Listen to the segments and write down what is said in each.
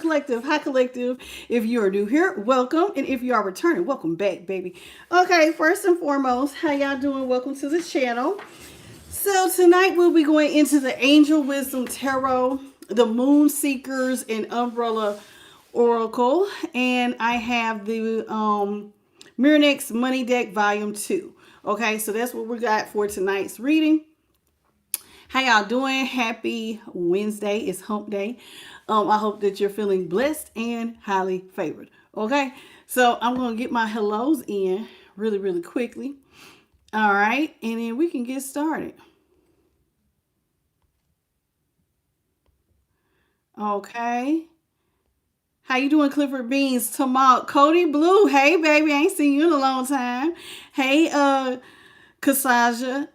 collective. Hi, collective. If you are new here, welcome. And if you are returning, welcome back, baby. Okay, first and foremost, how y'all doing? Welcome to the channel. So tonight we'll be going into the Angel Wisdom Tarot, the Moon Seekers, and Umbrella Oracle. And I have the Mirrornex Money Deck Volume 2. Okay, so that's what we got for tonight's reading. How y'all doing? Happy Wednesday. It's hump day. I hope that you're feeling blessed and highly favored. Okay, so I'm going to get my hellos in really, really quickly. All right, and then we can get started. Okay. How you doing, Clifford Beans? Tomorrow, Cody Blue. Hey, baby, I ain't seen you in a long time. Hey, Kasaja.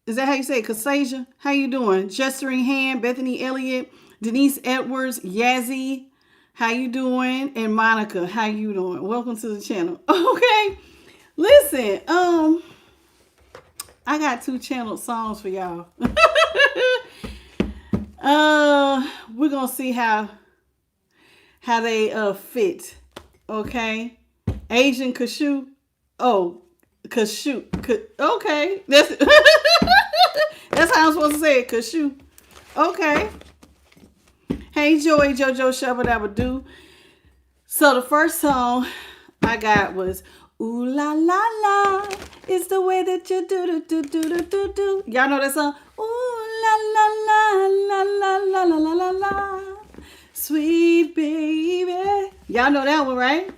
Is that how you say it? Kasaja? How you doing? Gesturing Hand, Bethany Elliott, Denise Edwards, Yazzie. How you doing? And Monica, how you doing? Welcome to the channel. Okay. Listen, I got 2 channeled songs for y'all. We're gonna see how they fit. Okay. Asian Kashu. Oh, Kashu. Okay. That's that's how I'm supposed to say it. Kashu. Okay. Hey, Joey, JoJo, Shabba Dabba Do. So the first song I got was Ooh La La La. It's the way that you do. Y'all know that song? Ooh La La La La La La La La La. Sweet baby. Y'all know that one, right?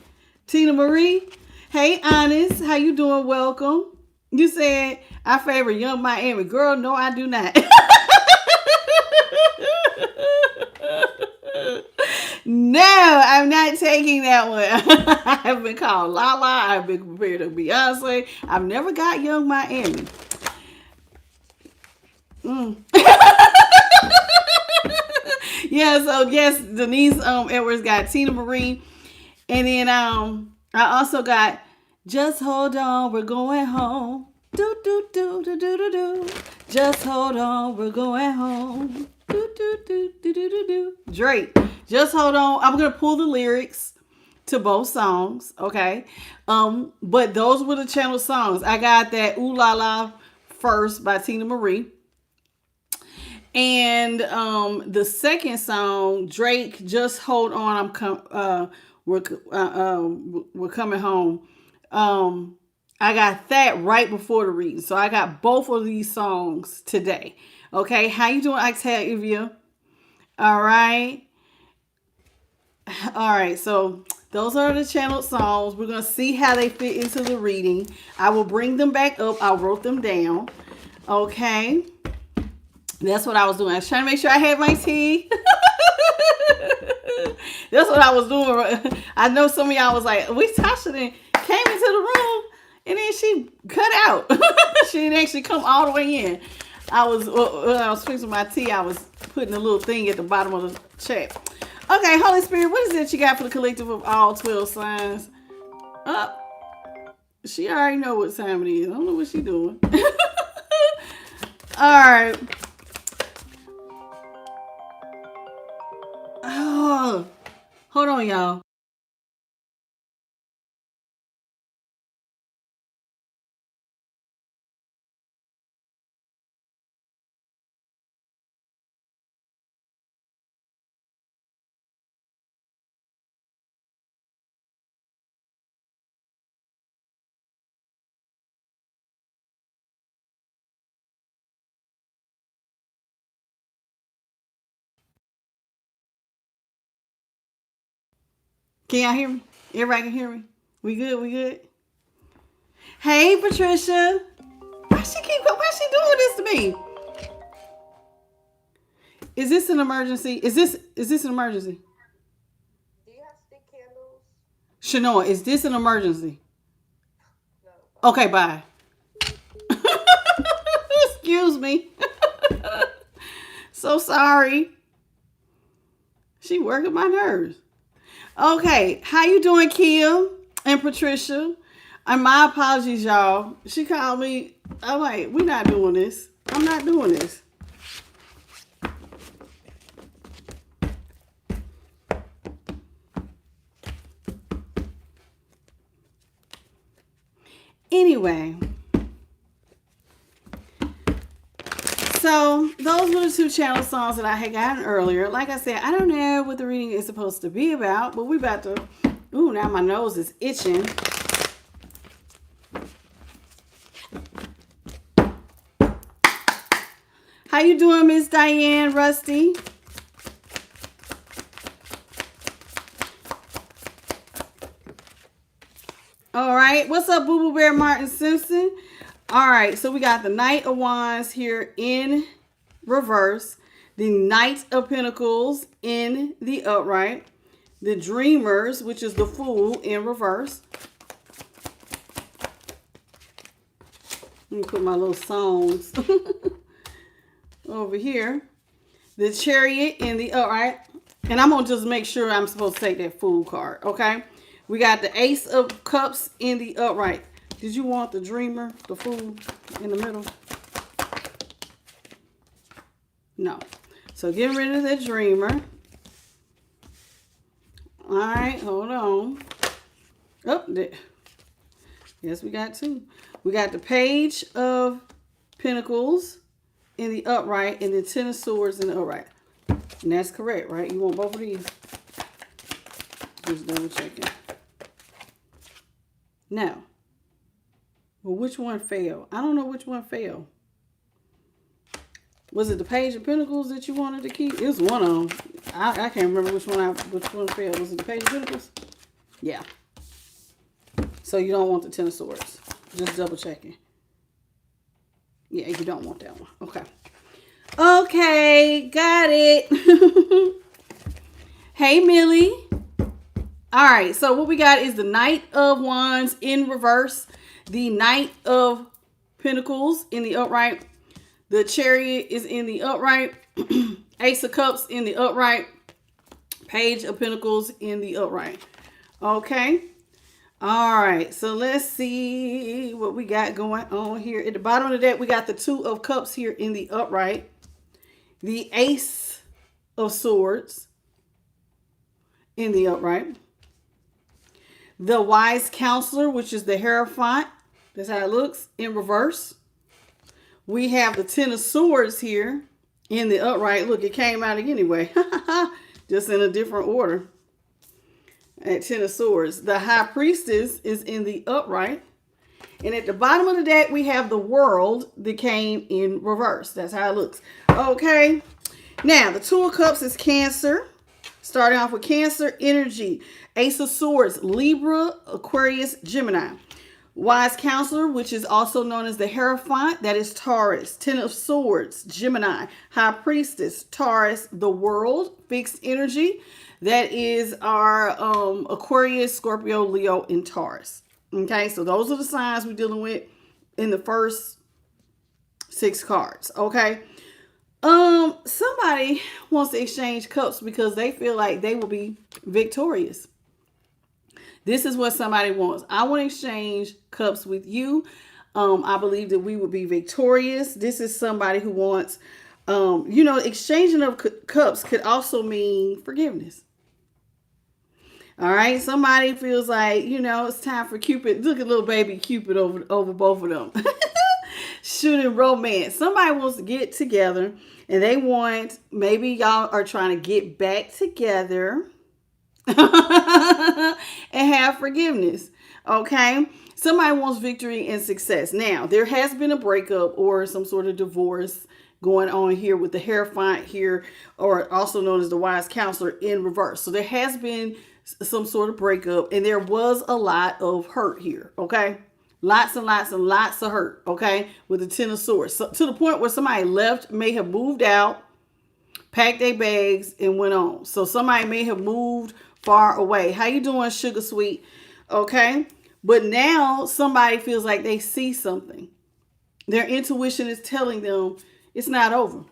Tina Marie. Hey, Honest. How you doing? Welcome. You said I favor Young Miami. Girl, no, I do not. No, I'm not taking that one. I have been called Lala. I've been compared to Beyonce. I've never got Young Miami. Yeah, so yes, Denise Edwards got Tina Marie. And then I also got Just Hold On, We're Going Home. Do do do do do do do. Just hold on, we're going home. Do do do do do do do. Drake, Just Hold On. I'm gonna pull the lyrics to both songs, okay? But those were the channel songs. I got that Ooh La La first by Tina Marie. And the second song, Drake, Just Hold On, we're coming home. I got that right before the reading. So I got both of these songs today. Okay, how you doing, Octavia? All right. All right, so those are the channeled songs. We're going to see how they fit into the reading. I will bring them back up. I wrote them down. Okay. That's what I was doing. I was trying to make sure I had my tea. That's what I was doing. I know some of y'all was like, Tasha then came into the room and then she cut out. She didn't actually come all the way in. When I was fixing my tea, I was putting a little thing at the bottom of the chat. Okay, Holy Spirit, what is it you got for the collective of all 12 signs? She already know what time it is. I don't know what she doing. All right. Oh, hold on, y'all. Can y'all hear me? Everybody can hear me? We good? We good? Hey, Patricia. Why she doing this to me? Is this an emergency? Is this an emergency? Do you have stick candles? Shanoa, is this an emergency? No. Okay, bye. Excuse me. So sorry. She working my nerves. Okay, how you doing, Kim and Patricia? And my apologies, y'all. She called me. I'm like, we're not doing this. I'm not doing this. Anyway, so those were the 2 channel songs that I had gotten earlier. Like I said, I don't know what the reading is supposed to be about, but we about to, ooh, now my nose is itching. How you doing, Miss Diane Rusty? All right, what's up, Boo Boo Bear Martin Simpson? All right, so we got the Knight of Wands here in reverse, the Knight of Pentacles in the upright, the Dreamers, which is the Fool, in reverse. Let me put my little songs over here. The Chariot in the upright. And I'm going to just make sure I'm supposed to take that Fool card, okay? We got the Ace of Cups in the upright. Did you want the Dreamer, the Fool, in the middle? No. So get rid of the Dreamer. All right, hold on. Oh, yes, we got 2. We got the Page of Pentacles in the upright and the Ten of Swords in the upright. And that's correct, right? You want both of these? Just double checking. Now, well, which one fell? I don't know which one fell. Was it the Page of Pentacles that you wanted to keep? It was one of them. I can't remember which one fell. Was it the Page of Pentacles? Yeah. So you don't want the Ten of Swords. Just double checking. Yeah, you don't want that one. Okay. Okay, got it. Hey, Millie. All right, so what we got is the Knight of Wands in reverse, the Knight of Pentacles in the upright, the Chariot is in the upright, Ace of Cups in the upright, Page of Pentacles in the upright. Okay. All right, so let's see what we got going on here. At the bottom of the deck, we got the Two of Cups here in the upright, the Ace of Swords in the upright, the Wise Counselor, which is the Hierophant. That's how it looks in reverse. We have the Ten of Swords here in the upright. Look, it came out anyway. Just in a different order. At Ten of Swords. The High Priestess is in the upright. And at the bottom of the deck, we have the World that came in reverse. That's how it looks. Okay. Now, the Two of Cups is Cancer. Starting off with Cancer energy. Ace of Swords, Libra, Aquarius, Gemini. Wise Counselor, which is also known as the Hierophant, that is Taurus. Ten of Swords, Gemini. High Priestess, Taurus. The World, fixed energy. That is our Aquarius, Scorpio, Leo, and Taurus. Okay, so those are the signs we're dealing with in the first 6 cards. Okay. Somebody wants to exchange cups because they feel like they will be victorious. This is what somebody wants. I want to exchange cups with you. I believe that we will be victorious. This is somebody who wants, exchanging of cups could also mean forgiveness. All right. Somebody feels like, it's time for Cupid. Look at little baby Cupid over both of them. Shooting romance. Somebody wants to get together and they want, maybe y'all are trying to get back together and have forgiveness. Okay. Somebody wants victory and success. Now, there has been a breakup or some sort of divorce going on here with the Hierophant here, or also known as the Wise Counselor in reverse. So there has been some sort of breakup and there was a lot of hurt here. Okay. Lots and lots and lots of hurt. Okay. With the Ten of Swords. So, to the point where somebody left, may have moved out, packed their bags and went on. So somebody may have moved far away. How you doing, Sugar Sweet? Okay. But now somebody feels like they see something. Their intuition is telling them it's not over.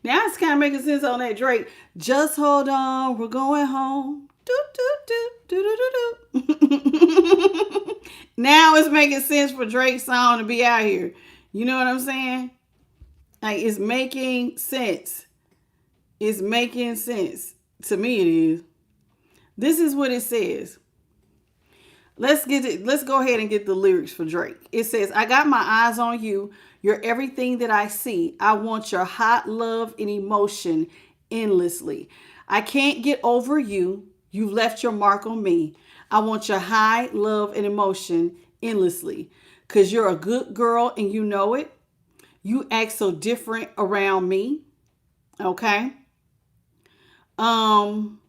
Now it's kind of making sense on that Drake. Just hold on, we're going home. Do, do, do, do, do, do, do. Now it's making sense for Drake's song to be out here. You know what I'm saying? Like, it's making sense. It's making sense. To me it is. This is what it says. Let's go ahead and get the lyrics for Drake. It says, I got my eyes on you. You're everything that I see. I want your hot love and emotion endlessly. I can't get over you. You've left your mark on me. I want your high love and emotion endlessly. Cause you're a good girl and you know it. You act so different around me. Okay. Um,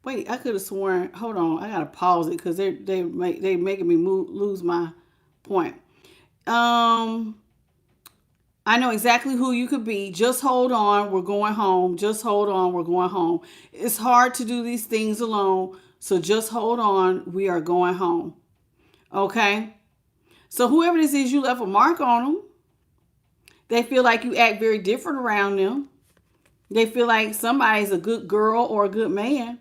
Wait, I could have sworn. Hold on, I gotta pause it because they making me lose my point. Um, I know exactly who you could be. Just hold on, we're going home. Just hold on, we're going home. It's hard to do these things alone, so just hold on, we are going home. Okay. So whoever this is, you left a mark on them. They feel like you act very different around them. They feel like somebody's a good girl or a good man.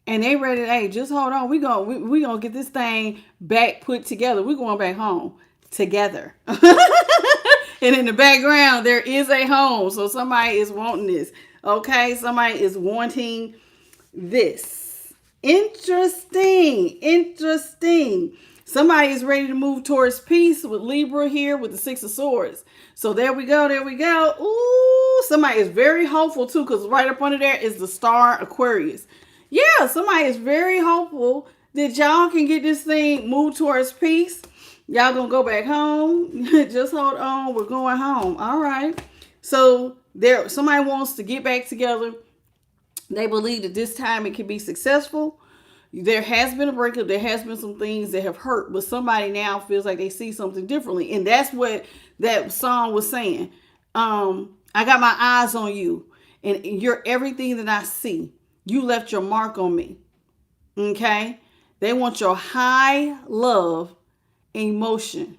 And they ready to, hey, just hold on. We gonna get this thing back put together. We're going back home together. And in the background, there is a home. So somebody is wanting this. Okay, somebody is wanting this. Interesting. Somebody is ready to move towards peace with Libra here with the Six of Swords. So there we go. Ooh, somebody is very hopeful too, because right up under there is the star Aquarius. Yeah, somebody is very hopeful that y'all can get this thing moved towards peace. Y'all gonna go back home. Just hold on, we're going home. All right. So somebody wants to get back together. They believe that this time it can be successful. There has been a breakup. There has been some things that have hurt, but somebody now feels like they see something differently. And that's what that song was saying. I got my eyes on you and you're everything that I see. You left your mark on me. Okay? They want your high love emotion.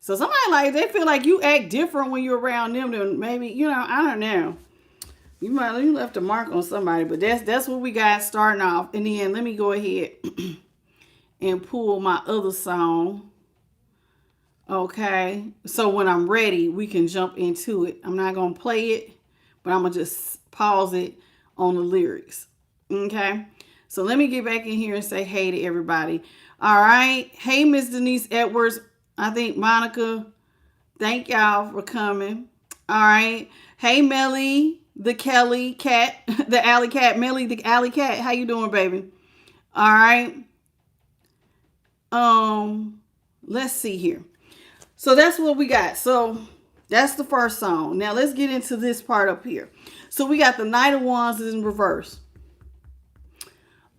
So somebody they feel like you act different when you're around them than maybe, I don't know. You left a mark on somebody, but that's what we got starting off. And then let me go ahead and pull my other song. Okay. So when I'm ready, we can jump into it. I'm not going to play it, but I'm going to just pause it on the lyrics. Okay. So let me get back in here and say hey to everybody. All right. Hey, Miss Denise Edwards. I think Monica. Thank y'all for coming. All right. Hey, Melly, the Kelly cat, the alley cat. Melly, the alley cat. How you doing, baby? All right. Let's see here. So that's what we got. So that's the first song. Now let's get into this part up here. So we got the Knight of Wands in reverse.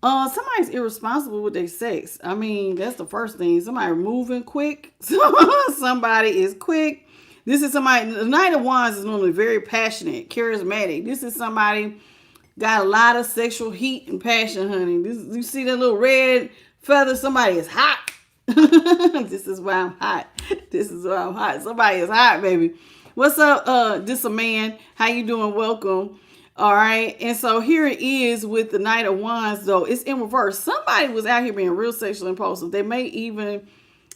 Somebody's irresponsible with their sex. I mean, that's the first thing. Somebody moving quick. Somebody is quick. This is somebody, the Knight of Wands is normally very passionate, charismatic. This is somebody got a lot of sexual heat and passion, honey. You see that little red feather? Somebody is hot. This is why I'm hot. Somebody is hot, baby. What's up, this a man? How you doing? Welcome. All right. And so here it is with the Knight of Wands, though. It's in reverse. Somebody was out here being real sexually impulsive. They may even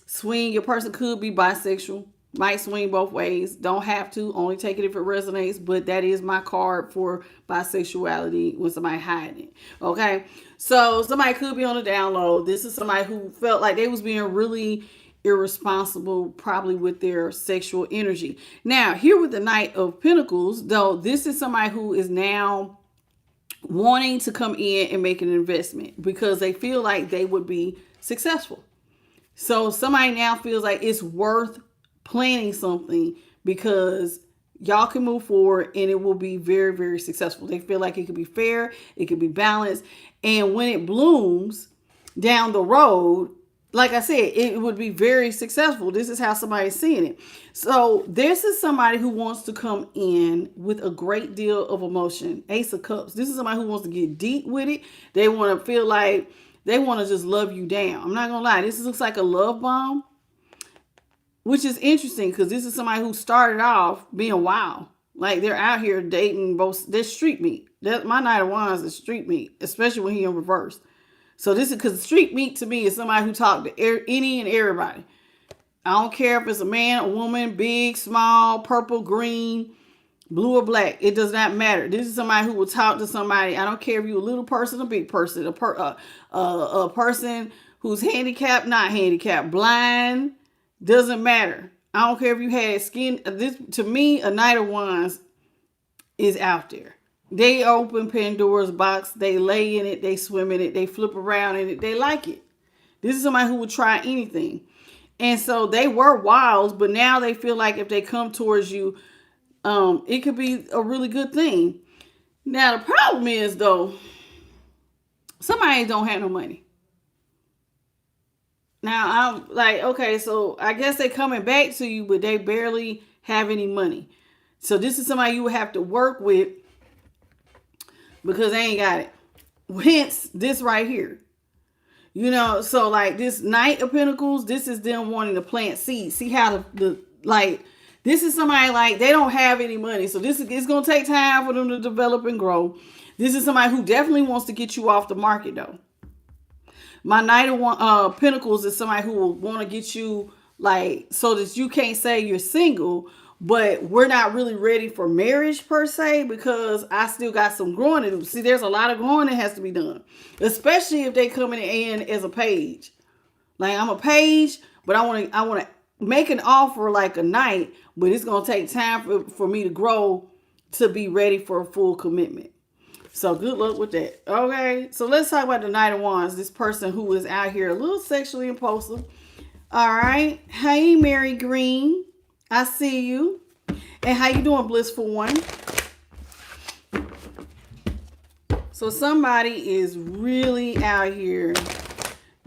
swing. Your person could be bisexual. Might swing both ways. Don't have to. Only take it if it resonates. But that is my card for bisexuality when somebody hiding it. Okay. So somebody could be on the down low. This is somebody who felt like they was being really irresponsible, probably with their sexual energy. Now, here with the Knight of Pentacles, though, this is somebody who is now wanting to come in and make an investment because they feel like they would be successful. So somebody now feels like it's worth planning something because y'all can move forward and it will be very, very successful. They feel like it could be fair, it could be balanced, and when it blooms down the road, like I said, it would be very successful. This is how somebody's seeing it. So this is somebody who wants to come in with a great deal of emotion. Ace of Cups. This is somebody who wants to get deep with it. They want to feel like they want to just love you down. I'm not going to lie. This looks like a love bomb, which is interesting because this is somebody who started off being wild. Like they're out here dating both. They're street meat. My Knight of Wands is street meat, especially when he's in reverse. So this is because street meat to me is somebody who talks to any and everybody. I don't care if it's a man, a woman, big, small, purple, green, Blue or black, it does not matter. This is somebody who will talk to somebody. I don't care if you're a little person, a big person, a person who's handicapped, not handicapped, blind, doesn't matter. I don't care if you had skin. This, to me, a Knight of Wands is out there. They open Pandora's box. They lay in it. They swim in it. They flip around in it. They like it. This is somebody who would try anything. And so they were wild, but now they feel like if they come towards you, it could be a really good thing. Now, the problem is, though, somebody don't have no money. Now, I'm like, okay, so I guess they're coming back to you, but they barely have any money. So this is somebody you would have to work with because they ain't got it. Hence, this right here. You know, so like this Knight of Pentacles, this is them wanting to plant seeds. See how the this is somebody like they don't have any money. So it's going to take time for them to develop and grow. This is somebody who definitely wants to get you off the market, though. My Knight of Pentacles is somebody who will want to get you like so that you can't say you're single, but we're not really ready for marriage per se because I still got some growing to do. See, there's a lot of growing that has to be done, especially if they coming in as a page. Like I'm a page, but I want to make an offer like a knight, but it's going to take time for me to grow to be ready for a full commitment. So good luck with that. Okay, so let's talk about the Knight of Wands. This person who is out here a little sexually impulsive. All right. Hey, Mary Green. I see you. And how you doing, Blissful One? So somebody is really out here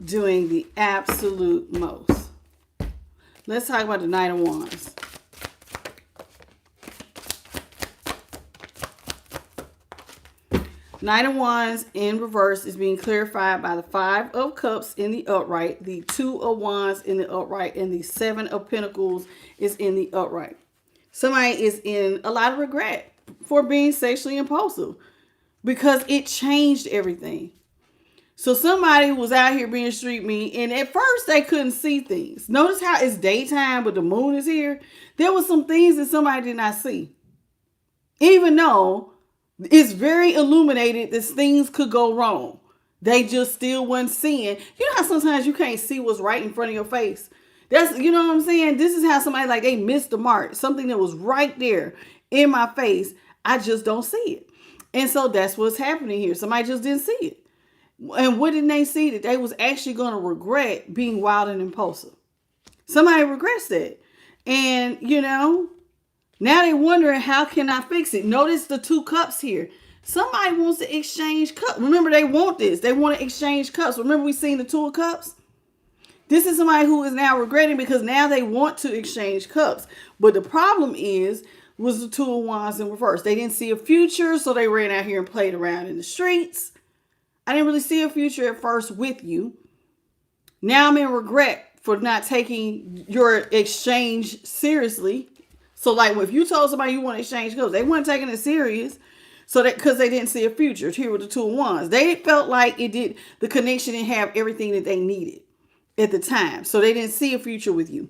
doing the absolute most. Let's talk about the Knight of Wands. Knight of Wands in reverse is being clarified by the Five of Cups in the upright, the Two of Wands in the upright, and the Seven of Pentacles is in the upright. Somebody is in a lot of regret for being sexually impulsive because it changed everything. So somebody was out here being street mean, and at first they couldn't see things. Notice how it's daytime, but the moon is here. There were some things that somebody did not see. Even though it's very illuminated that things could go wrong. They just still wasn't seeing. You know how sometimes you can't see what's right in front of your face? That's, you know what I'm saying? This is how somebody like they missed the mark. Something that was right there in my face. I just don't see it. And so that's what's happening here. Somebody just didn't see it. And what didn't they see? That they was actually going to regret being wild and impulsive. Somebody regrets that. And, you know, now they're wondering, how can I fix it? Notice the two cups here. Somebody wants to exchange cups. Remember, they want this. They want to exchange cups. Remember, we seen the Two of Cups? This is somebody who is now regretting because now they want to exchange cups. But the problem was the Two of Wands in reverse. They didn't see a future, so they ran out here and played around in the streets. I didn't really see a future at first with you. Now I'm in regret for not taking your exchange seriously. So like if you told somebody you want to exchange cups, they weren't taking it serious. So that because they didn't see a future. Here with the Two of Wands. They felt like the connection didn't have everything that they needed at the time. So they didn't see a future with you.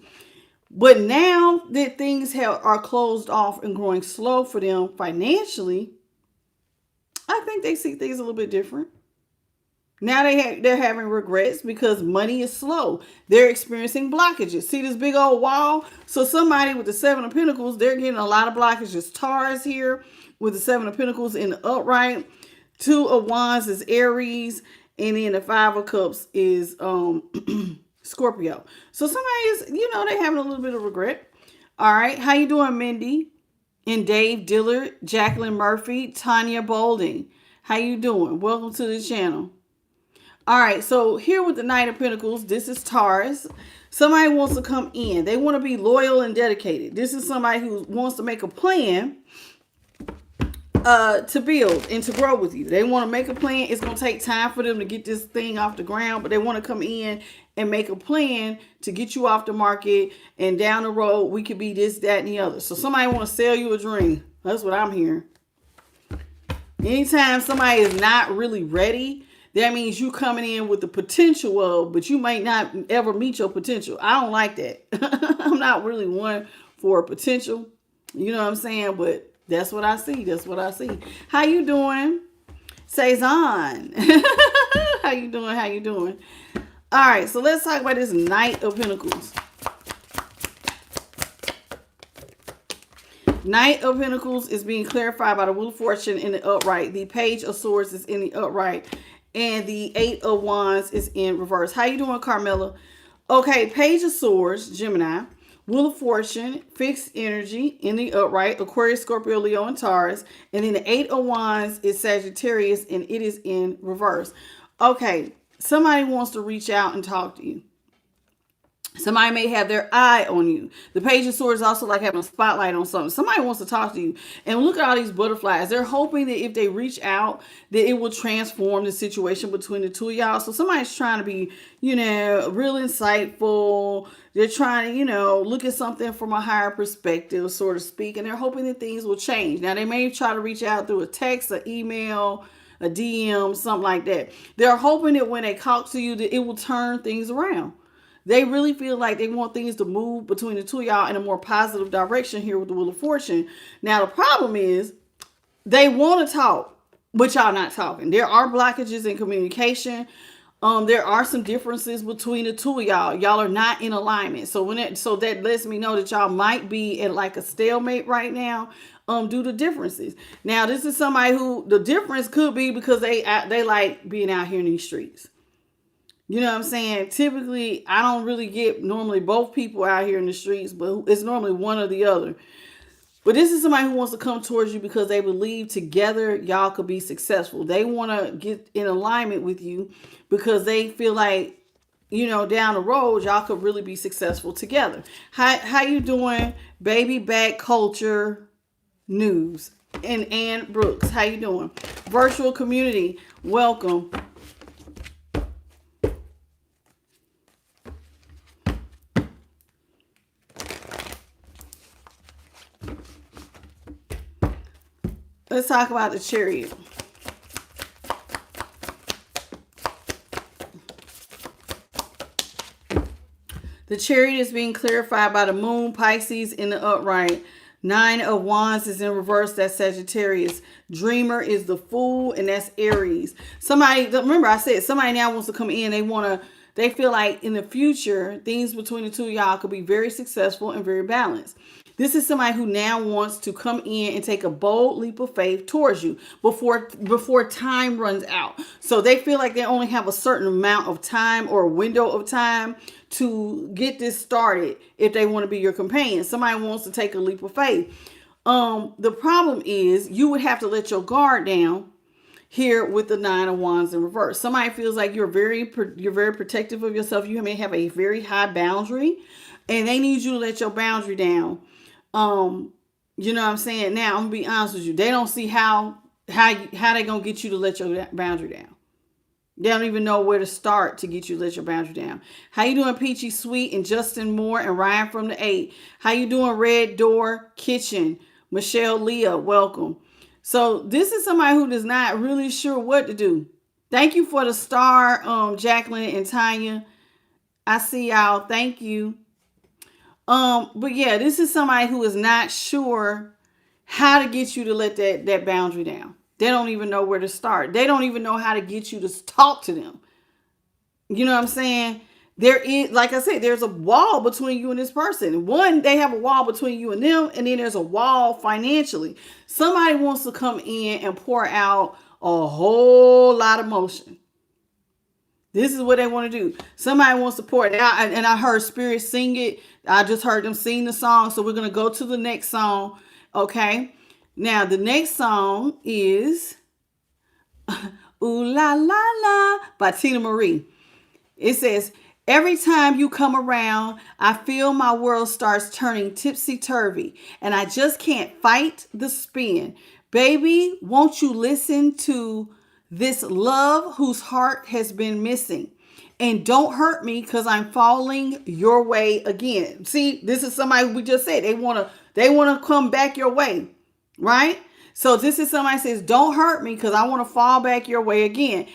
But now that things are closed off and growing slow for them financially, I think they see things a little bit different. Now they're having regrets because money is slow. They're experiencing blockages. See this big old wall? So somebody with the Seven of Pentacles, they're getting a lot of blockages. Taurus here with the Seven of Pentacles in the upright. Two of Wands is Aries. And then the Five of Cups is Scorpio. So somebody is, they're having a little bit of regret. All right. How you doing, Mindy? And Dave Dillard, Jacqueline Murphy, Tanya Bolding. How you doing? Welcome to the channel. All right, so here with the Knight of Pentacles, this is Taurus. Somebody wants to come in. They want to be loyal and dedicated. This is somebody who wants to make a plan to build and to grow with you. They want to make a plan. It's going to take time for them to get this thing off the ground, but they want to come in and make a plan to get you off the market, and down the road, we could be this, that, and the other. So somebody want to sell you a dream. That's what I'm hearing. Anytime somebody is not really ready, that means you coming in with the potential of, but you might not ever meet your potential. I don't like that. I'm not really one for potential. You know what I'm saying? But That's what I see. That's what I see. How you doing? Saison. How you doing? How you doing? All right, so let's talk about this Knight of Pentacles. Knight of Pentacles is being clarified by the Wheel of Fortune in the upright. The Page of Swords is in the upright. And the Eight of Wands is in reverse. How you doing, Carmela? Okay, Page of Swords, Gemini. Wheel of Fortune, fixed energy in the upright. Aquarius, Scorpio, Leo, and Taurus. And then the Eight of Wands is Sagittarius, and it is in reverse. Okay, somebody wants to reach out and talk to you. Somebody may have their eye on you. The Page of Swords is also like having a spotlight on something. Somebody wants to talk to you. And look at all these butterflies. They're hoping that if they reach out, that it will transform the situation between the two of y'all. So somebody's trying to be, real insightful. They're trying to, look at something from a higher perspective, so to speak. And they're hoping that things will change. Now, they may try to reach out through a text, an email, a DM, something like that. They're hoping that when they talk to you, that it will turn things around. They really feel like they want things to move between the two of y'all in a more positive direction here with the Wheel of Fortune. Now, the problem is they want to talk, but y'all not talking. There are blockages in communication. There are some differences between the two of y'all. Y'all are not in alignment. So that lets me know that y'all might be at like a stalemate right now due to differences. Now, this is somebody who the difference could be because they like being out here in these streets. You know what I'm saying? Typically, I don't really get normally both people out here in the streets, but it's normally one or the other. But this is somebody who wants to come towards you because they believe together y'all could be successful. They want to get in alignment with you because they feel like, down the road, y'all could really be successful together. How you doing, Baby Back Culture News? And Ann Brooks, how you doing? Virtual community, welcome. Let's talk about the Chariot. The Chariot is being clarified by the Moon, Pisces in the upright. Nine of Wands is in reverse. That's Sagittarius. Dreamer is the Fool, and that's Aries. Remember I said somebody now wants to come in. They feel like in the future, things between the two of y'all could be very successful and very balanced. This is somebody who now wants to come in and take a bold leap of faith towards you before time runs out. So they feel like they only have a certain amount of time or a window of time to get this started if they want to be your companion. Somebody wants to take a leap of faith. The problem is you would have to let your guard down here with the Nine of Wands in reverse. Somebody feels like you're very protective of yourself. You may have a very high boundary, and they need you to let your boundary down. You know what I'm saying? Now, I'm gonna be honest with you. They don't see how they gonna get you to let your boundary down. They don't even know where to start to get you to let your boundary down. How you doing, Peachy Sweet and Justin Moore and Ryan from the 8? How you doing, Red Door Kitchen? Michelle Leah, welcome. So this is somebody who is not really sure what to do. Thank you for the star, Jacqueline and Tanya. I see y'all. Thank you. But yeah, this is somebody who is not sure how to get you to let that boundary down. They don't even know where to start. They don't even know how to get you to talk to them. You know what I'm saying? There is, like I said, there's a wall between you and this person. One, they have a wall between you and them, and then there's a wall financially. Somebody wants to come in and pour out a whole lot of emotion. This is what they want to do. Somebody wants to pour it out, and I heard Spirit sing it. I just heard them sing the song, so we're going to go to the next song, okay? Now, the next song is Ooh La La La by Tina Marie. It says, every time you come around, I feel my world starts turning tipsy-turvy, and I just can't fight the spin. Baby, won't you listen to this love whose heart has been missing? And don't hurt me because I'm falling your way again. See, this is somebody we just said. They want to come back your way, right? So this is somebody says, don't hurt me because I want to fall back your way again.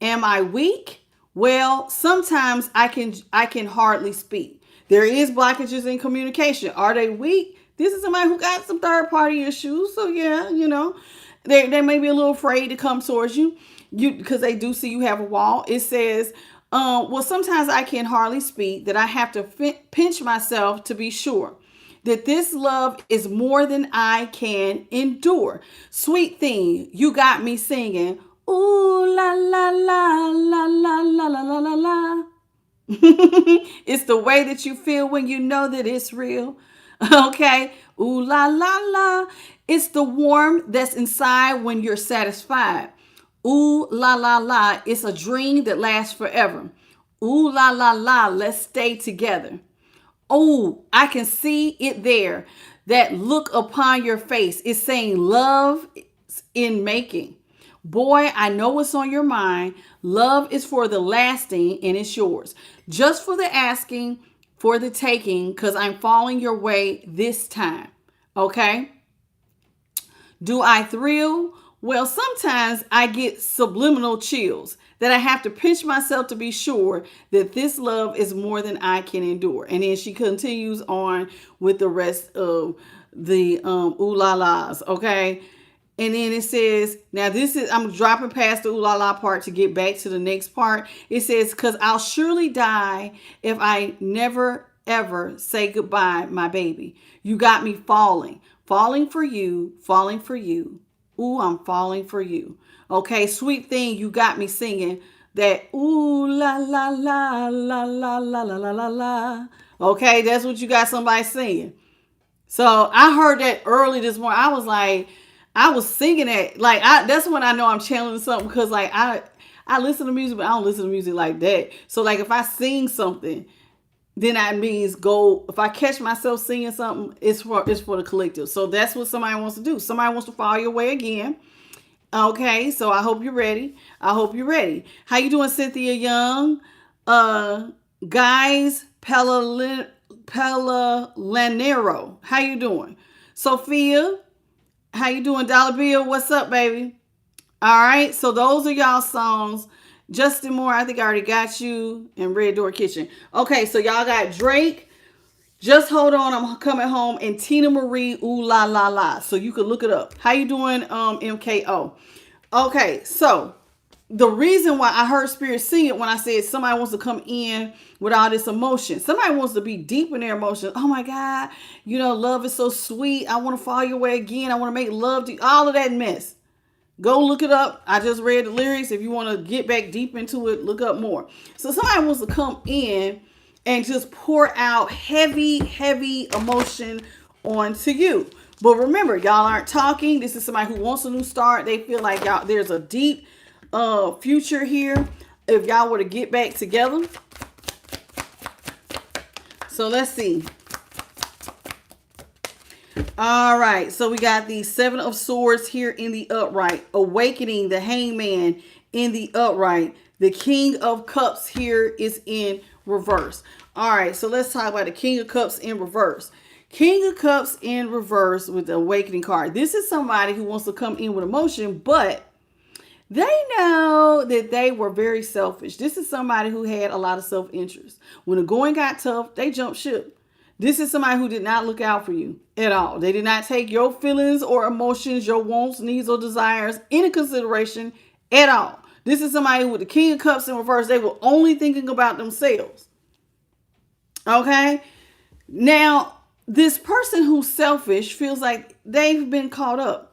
Am I weak? Well, sometimes I can hardly speak. There is blockages in communication. Are they weak? This is somebody who got some third party issues. So yeah, they may be a little afraid to come towards you because they do see you have a wall. It says, well, sometimes I can hardly speak, that I have to pinch myself to be sure that this love is more than I can endure. Sweet thing, you got me singing. Ooh la la la la la la la la la la. It's the way that you feel when you know that it's real. Okay. Ooh la la la. It's the warmth that's inside when you're satisfied. Ooh la la la. It's a dream that lasts forever. Ooh la la la. Let's stay together. Oh, I can see it there. That look upon your face is saying love in making. Boy, I know what's on your mind. Love is for the lasting and it's yours. Just for the asking, for the taking, because I'm falling your way this time. Okay? Do I thrill? Well, sometimes I get subliminal chills that I have to pinch myself to be sure that this love is more than I can endure. And then she continues on with the rest of the ooh la la's, okay? And then it says, now this is, I'm dropping past the ooh la la part to get back to the next part. It says, because I'll surely die if I never ever say goodbye, my baby. You got me falling for you, falling for you. Ooh, I'm falling for you. Okay, sweet thing, you got me singing that ooh la la la la la la la la la la. Okay, that's what you got somebody singing. So I heard that early this morning. I was like, I was singing it. Like that's when I know I'm channeling something because like I listen to music, but I don't listen to music like that. So like if I sing something, then that means go. If I catch myself singing something, it's for the collective. So that's what somebody wants to do. Somebody wants to follow your way again. Okay, so I hope you're ready. I hope you're ready. How you doing, Cynthia Young? Guys, Lanero. How you doing? Sophia, how you doing? Dollar Bill, what's up, baby? All right, so those are y'all songs. Justin Moore, I think I already got you. And Red Door Kitchen. Okay, so y'all got Drake. Just hold on, I'm coming home. And Tina Marie, ooh la la la. So you can look it up. How you doing, MKO? Okay, so the reason why I heard Spirit sing it when I said somebody wants to come in with all this emotion. Somebody wants to be deep in their emotions. Oh my God, love is so sweet. I want to follow your way again. I want to make love to you. All of that mess. Go look it up. I just read the lyrics. If you want to get back deep into it, look up more. So somebody wants to come in and just pour out heavy, heavy emotion onto you. But remember, y'all aren't talking. This is somebody who wants a new start. They feel like y'all there's a deep future here if y'all were to get back together. So let's see. All right, so we got the Seven of Swords here in the upright, awakening the Hangman in the upright. The King of Cups here is in reverse. All right, so let's talk about the King of Cups in reverse. King of Cups in reverse with the awakening card. This is somebody who wants to come in with emotion, but they know that they were very selfish. This is somebody who had a lot of self-interest. When the going got tough, they jumped ship. This is somebody who did not look out for you at all. They did not take your feelings or emotions, your wants, needs, or desires into consideration at all. This is somebody with the King of Cups in reverse. They were only thinking about themselves. Okay? Now, this person who's selfish feels like they've been caught up.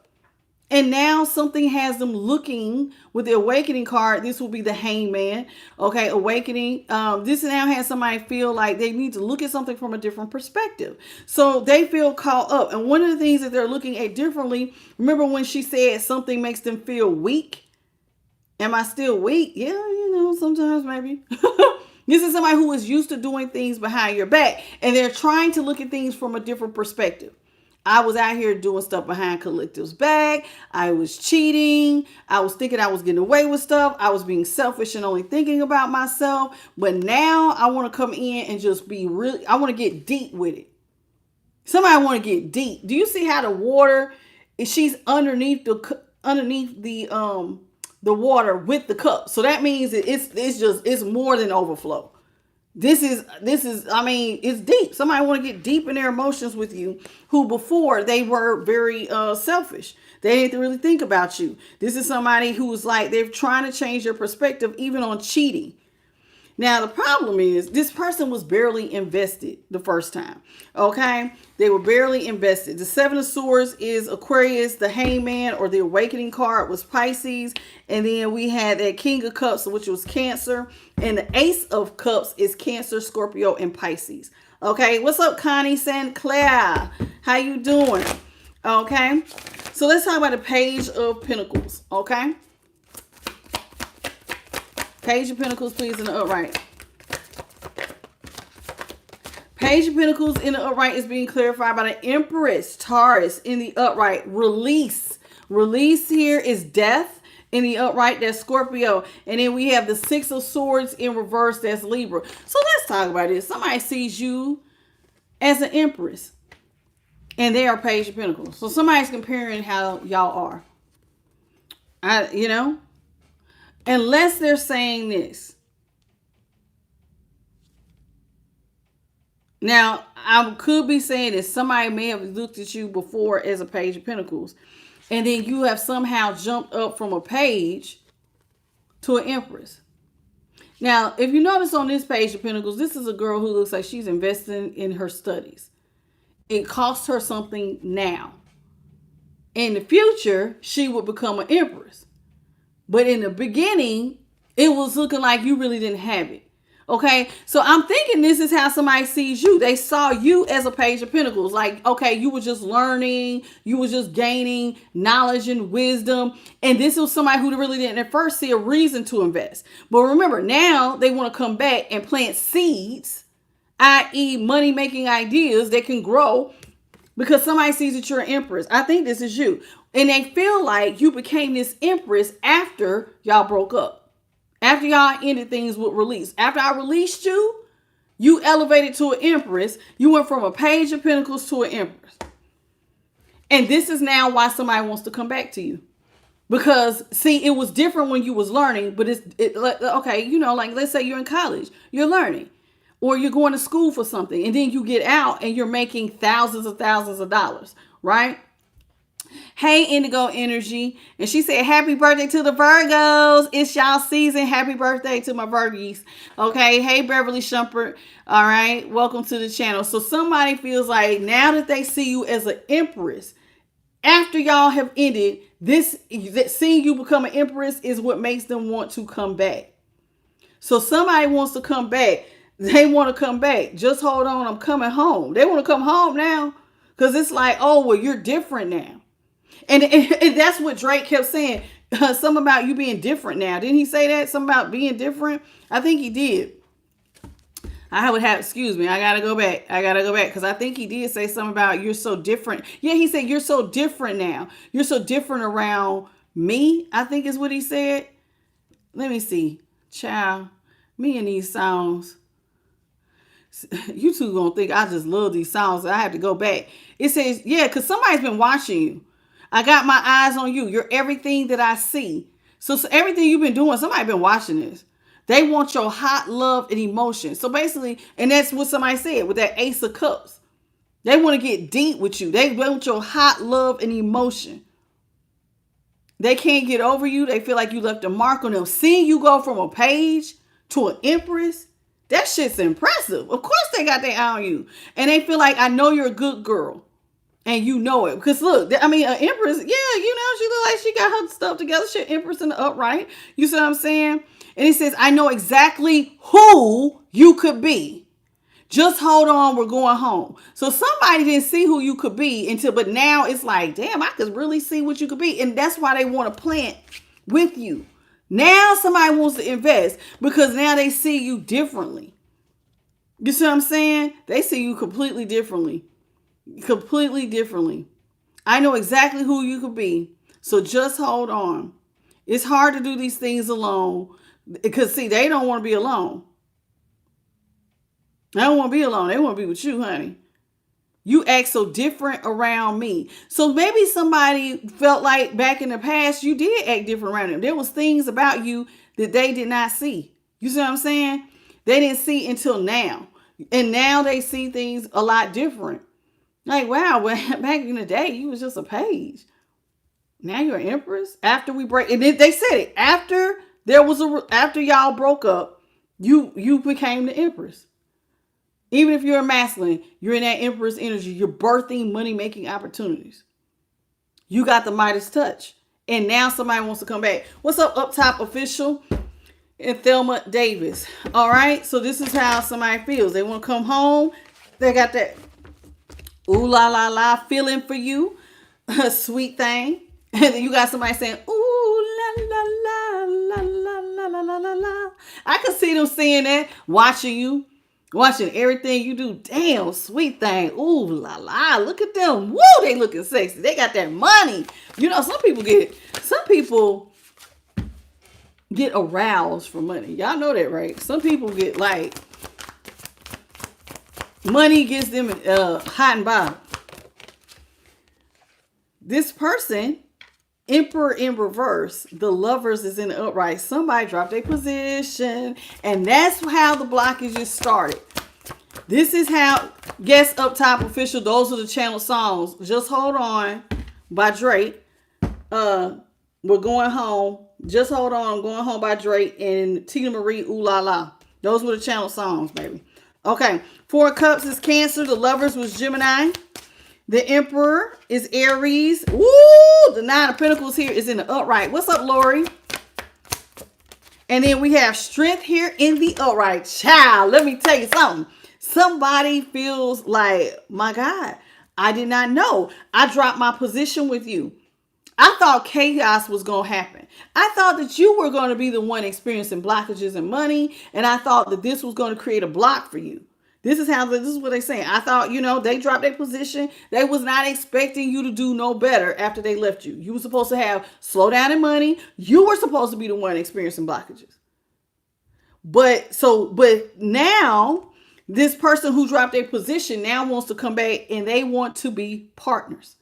And now something has them looking with the awakening card. This will be the Hangman. Okay, awakening. This now has somebody feel like they need to look at something from a different perspective. So they feel caught up. And one of the things that they're looking at differently, remember when she said something makes them feel weak? Am I still weak? Yeah, sometimes maybe. This is somebody who is used to doing things behind your back. And they're trying to look at things from a different perspective. I was out here doing stuff behind collective's back. I was cheating. I was thinking I was getting away with stuff. I was being selfish and only thinking about myself. But now I want to come in and just be really, I want to get deep with it. Somebody want to get deep. Do you see how the water, she's underneath the water with the cup. So that means it's more than overflow. I mean, it's deep. Somebody want to get deep in their emotions with you, who before they were very selfish. They didn't really think about you. This is somebody who's like, they're trying to change their perspective even on cheating. Now, the problem is this person was barely invested the first time. Okay? They were barely invested. The Seven of Swords is Aquarius. The Hangman or the Awakening card was Pisces. And then we had that King of Cups, which was Cancer. And the Ace of Cups is Cancer, Scorpio, and Pisces. Okay? What's up, Connie St. Clair? How you doing? Okay? So let's talk about the Page of Pentacles. Okay? Page of Pentacles, please, in the upright. Page of Pentacles in the upright is being clarified by the Empress, Taurus, in the upright. Release. Release here is death. In the upright, that's Scorpio. And then we have the Six of Swords in reverse, that's Libra. So let's talk about this. Somebody sees you as an Empress, and they are Page of Pentacles. So somebody's comparing how y'all are. You know? Unless they're saying this. Now, I could be saying that somebody may have looked at you before as a Page of Pentacles, and then you have somehow jumped up from a page to an Empress. Now, if you notice on this Page of Pentacles, this is a girl who looks like she's investing in her studies. It costs her something now. In the future, she would become an Empress. But in the beginning, it was looking like you really didn't have it. Okay, so I'm thinking this is how somebody sees you. They saw you as a Page of Pentacles. Like, okay, you were just learning. You were just gaining knowledge and wisdom. And this was somebody who really didn't at first see a reason to invest. But remember, now they want to come back and plant seeds, i.e. money-making ideas that can grow because somebody sees that you're an Empress. I think this is you. And they feel like you became this Empress after y'all broke up. After y'all ended things with release. After I released you, you elevated to an Empress. You went from a Page of Pentacles to an Empress. And this is now why somebody wants to come back to you. Because, see, it was different when you was learning. But okay, you know, like let's say you're in college. You're learning. Or you're going to school for something. And then you get out and you're making thousands of dollars. Right? Hey, Indigo Energy. And she said, happy birthday to the Virgos. It's y'all season. Happy birthday to my Virgies. Okay. Hey, Beverly Shumpert. All right. Welcome to the channel. So somebody feels like now that they see you as an Empress, after y'all have ended, seeing you become an Empress is what makes them want to come back. So somebody wants to come back. They want to come back. Just hold on. I'm coming home. They want to come home now because it's like, oh, well, you're different now. And that's what Drake kept saying. Something about you being different now. Didn't he say that? Something about being different? I think he did. I would have, excuse me, I got to go back. Because I think he did say something about you're so different. Yeah, he said you're so different now. You're so different around me, I think is what he said. Let me see. Child, me and these songs. You two going to think I just love these songs. I have to go back. It says, yeah, because somebody's been watching you. I got my eyes on you. You're everything that I see. So everything you've been doing, somebody been watching this. They want your hot love and emotion. So basically, and that's what somebody said with that Ace of Cups. They want to get deep with you. They want your hot love and emotion. They can't get over you. They feel like you left a mark on them. Seeing you go from a Page to an Empress, that shit's impressive. Of course they got their eye on you. And they feel like, I know you're a good girl. And you know it. Because look, I mean, an Empress, yeah, you know, she look like she got her stuff together. She an Empress in the upright. You see what I'm saying? And he says, I know exactly who you could be. Just hold on, we're going home. So somebody didn't see who you could be but now it's like, damn, I could really see what you could be. And that's why they want to plant with you. Now somebody wants to invest because now they see you differently. You see what I'm saying? They see you completely differently. Completely differently. I know exactly who you could be. So just hold on. It's hard to do these things alone because see, they don't want to be alone. They don't want to be alone. They want to be with you, honey. You act so different around me. So maybe somebody felt like back in the past, you did act different around them. There was things about you that they did not see. You see what I'm saying? They didn't see until now. And now they see things a lot different. Like, wow, well, back in the day, you was just a page. Now you're an empress. After we break, and they said it after after y'all broke up, you became the empress. Even if you're a masculine, you're in that empress energy. You're birthing money making opportunities. You got the Midas touch, and now somebody wants to come back. What's up top official? And Thelma Davis. All right, so this is how somebody feels. They want to come home. They got that ooh la la la feeling for you, a sweet thing. And then you got somebody saying ooh la la la la la la la la la la. I can see them saying that, watching you, watching everything you do. Damn, sweet thing. Ooh la la. Look at them. Woo, they looking sexy. They got that money. You know, some people get aroused for money. Y'all know that, right? Some people get like money gets them hot and bothered. This person, Emperor in reverse, the Lovers is in the upright. Somebody dropped their position, and that's how the blockages started. This is how, guess up top official, those are the channel songs. Just Hold On by Drake. We're Going Home. Just Hold On, I'm Going Home by Drake, and Tina Marie, Ooh La La. Those were the channel songs, baby. Okay. Four of Cups is Cancer. The Lovers was Gemini. The Emperor is Aries. Woo! The Nine of Pentacles here is in the upright. What's up, Lori? And then we have Strength here in the upright. Child, let me tell you something. Somebody feels like, my God, I did not know. I dropped my position with you. I thought chaos was going to happen. I thought that you were going to be the one experiencing blockages and money. And I thought that this was going to create a block for you. This is what they're saying. I thought, they dropped their position. They was not expecting you to do no better after they left you. You were supposed to have slow down in money. You were supposed to be the one experiencing blockages. But now this person who dropped their position now wants to come back and they want to be partners.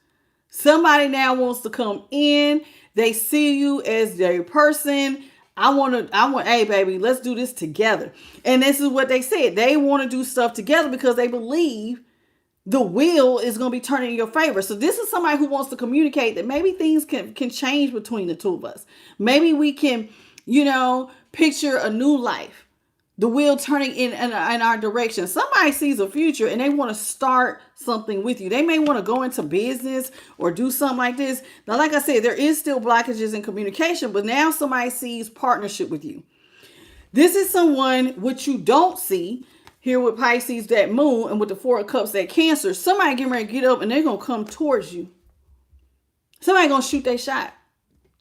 Somebody now wants to come in. They see you as their person. Hey baby, let's do this together. And this is what they said. They want to do stuff together because they believe the wheel is going to be turning in your favor. So this is somebody who wants to communicate that maybe things can change between the two of us. Maybe we can, picture a new life. The wheel turning in our direction. Somebody sees a future and they want to start something with you. They may want to go into business or do something like this. Now, like I said, there is still blockages in communication, but now somebody sees partnership with you. This is someone which you don't see here with Pisces, that moon, and with the Four of Cups, that Cancer. Somebody getting ready to get up and they're going to come towards you. Somebody going to shoot their shot.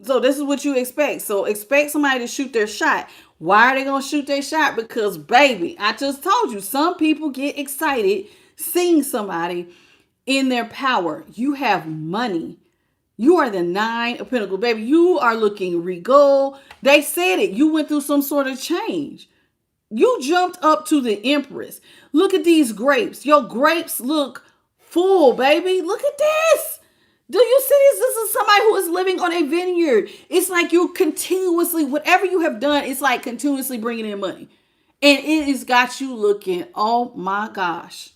So this is what you expect. So expect somebody to shoot their shot. Why are they going to shoot their shot? Because, baby, I just told you, some people get excited seeing somebody in their power. You have money. You are the Nine of Pentacles, baby. You are looking regal. They said it. You went through some sort of change. You jumped up to the Empress. Look at these grapes. Your grapes look full, baby. Look at this. Do you see this? This is somebody who is living on a vineyard. It's like you continuously, whatever you have done, it's like continuously bringing in money. And it has got you looking, oh my gosh,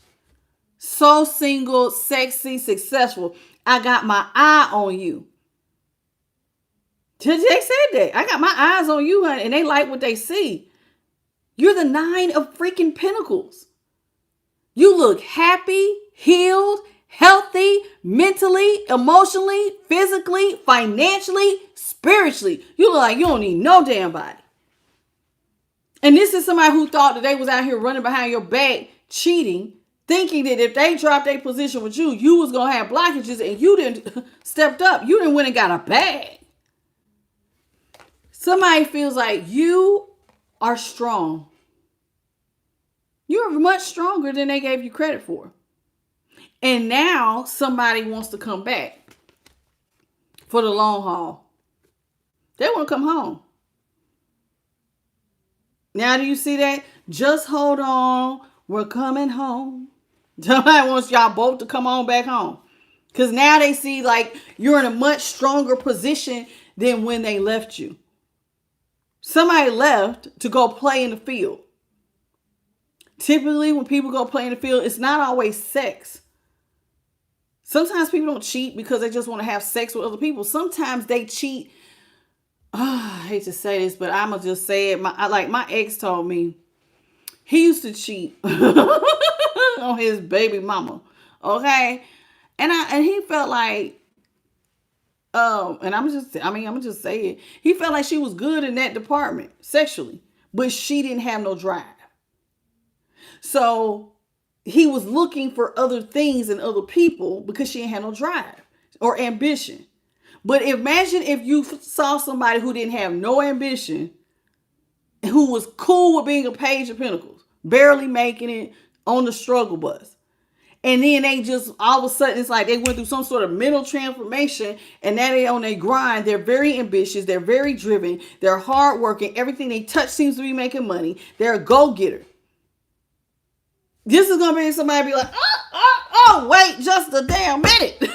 so single, sexy, successful. I got my eye on you. They said that. I got my eyes on you, honey, and they like what they see. You're the Nine of freaking Pentacles. You look happy, healed, healthy, mentally, emotionally, physically, financially, spiritually. You look like you don't need no damn body. And this is somebody who thought that they was out here running behind your back, cheating, thinking that if they dropped their position with you, you was going to have blockages, and you didn't stepped up. You didn't went and got a bag. Somebody feels like you are strong. You're much stronger than they gave you credit for. And now somebody wants to come back for the long haul. They want to come home. Now, do you see that? Just hold on. We're coming home. Somebody wants y'all both to come on back home. Because now they see like you're in a much stronger position than when they left you. Somebody left to go play in the field. Typically, when people go play in the field, it's not always sex. Sometimes people don't cheat because they just want to have sex with other people. Sometimes they cheat. Oh, I hate to say this, but I'm gonna just say it. My ex told me he used to cheat on his baby mama. Okay, and he felt like, and I'm gonna just say it. He felt like she was good in that department sexually, but she didn't have no drive. So he was looking for other things and other people because she didn't have no drive or ambition. But imagine if you saw somebody who didn't have no ambition, who was cool with being a page of pentacles, barely making it on the struggle bus. And then they just, all of a sudden, it's like they went through some sort of mental transformation, and now they on their grind. They're very ambitious. They're very driven. They're hardworking. Everything they touch seems to be making money. They're a go-getter. This is going to be somebody be like, wait just a damn minute.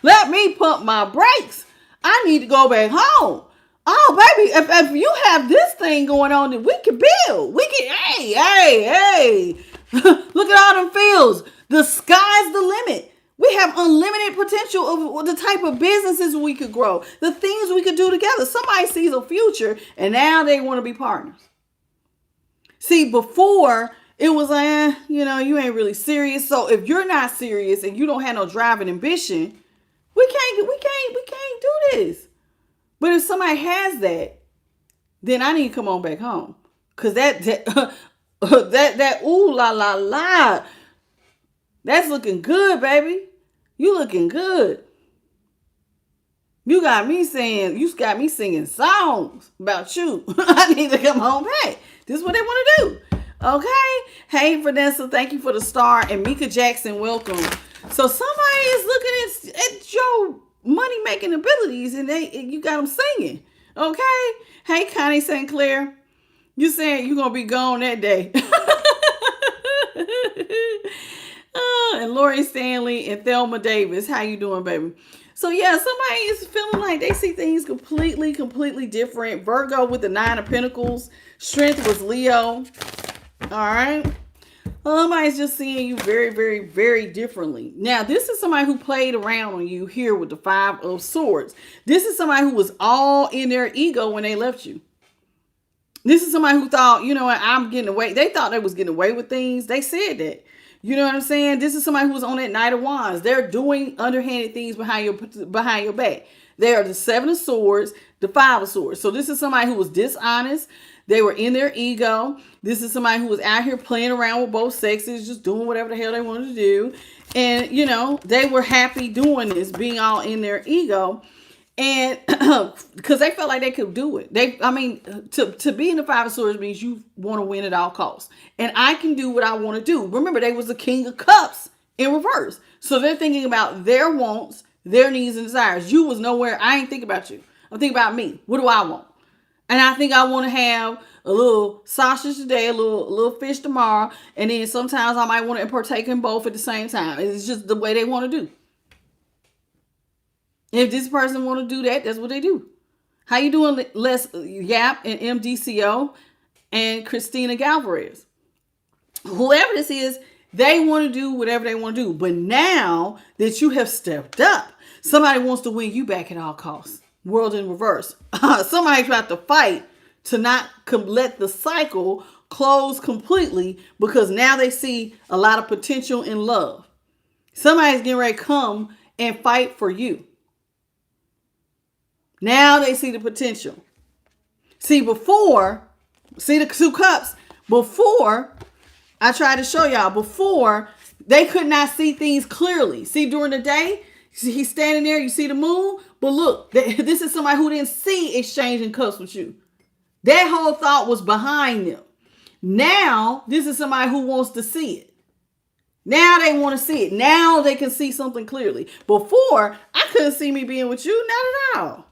Let me pump my brakes. I need to go back home. Oh, baby, if you have this thing going on, then we can build. We can, hey. Look at all them fields. The sky's the limit. We have unlimited potential of the type of businesses we could grow, the things we could do together. Somebody sees a future, and now they want to be partners. See, before, it was like, you ain't really serious. So if you're not serious and you don't have no drive and ambition, we can't do this. But if somebody has that, then I need to come on back home. Cause that ooh la la la, that's looking good, baby. You looking good. You got me singing songs about you. I need to come home back. This is what they want to do. Okay. Hey, Vanessa, thank you for the star. And Mika Jackson, welcome. So somebody is looking at your money making abilities, and you got them singing. Okay. Hey, Connie St. Clair, you saying you're gonna be gone that day. And Lori Stanley and Thelma Davis, how you doing, baby? So yeah, somebody is feeling like they see things completely different. Virgo with the 9 of Pentacles. Strength was Leo. All right. Somebody's just seeing you very differently. Now, this is somebody who played around on you here with the 5 of Swords. This is somebody who was all in their ego when they left you. This is somebody who thought, I'm getting away. They thought they was getting away with things. They said that. You know what I'm saying? This is somebody who was on that Knight of Wands. They're doing underhanded things behind your back. They are the 7 of Swords, the 5 of Swords. So this is somebody who was dishonest. They were in their ego. This is somebody who was out here playing around with both sexes, just doing whatever the hell they wanted to do. And, they were happy doing this, being all in their ego. And because they felt like they could do it. To be in the 5 of Swords means you want to win at all costs. And I can do what I want to do. Remember, they was the King of Cups in reverse. So they're thinking about their wants, their needs and desires. You was nowhere. I ain't thinking about you. I'm thinking about me. What do I want? And I think I want to have a little sausage today, a little fish tomorrow. And then sometimes I might want to partake in both at the same time. It's just the way they want to do. If this person want to do that, that's what they do. How you doing, Les Yap and MDCO and Christina Galvarez? Whoever this is, they want to do whatever they want to do. But now that you have stepped up, somebody wants to win you back at all costs. World in reverse. Somebody's about to fight to not let the cycle close completely because now they see a lot of potential in love. Somebody's getting ready to come and fight for you. Now they see the potential. See the 2 cups. Before, I tried to show y'all, before, they could not see things clearly. See, during the day, he's standing there, you see the moon. But look, this is somebody who didn't see exchanging cups with you. That whole thought was behind them. Now, this is somebody who wants to see it. Now they want to see it. Now they can see something clearly. Before, I couldn't see me being with you. Not at all.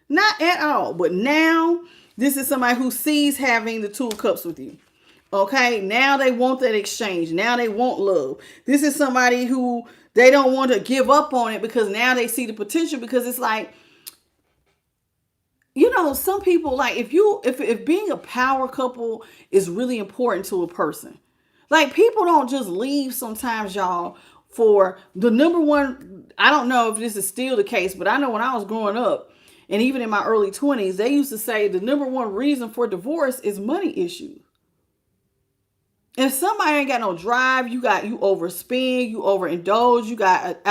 Not at all. But now, this is somebody who sees having the 2 of Cups with you. Okay? Now they want that exchange. Now they want love. This is somebody who they don't want to give up on it because now they see the potential, because it's like, some people, like, if being a power couple is really important to a person, Like, people don't just leave sometimes, y'all, for the number one. I don't know if this is still the case, but I know when I was growing up and even in my early 20s, they used to say the number one reason for divorce is money issues. If somebody ain't got no drive, you overspend, you overindulge, you got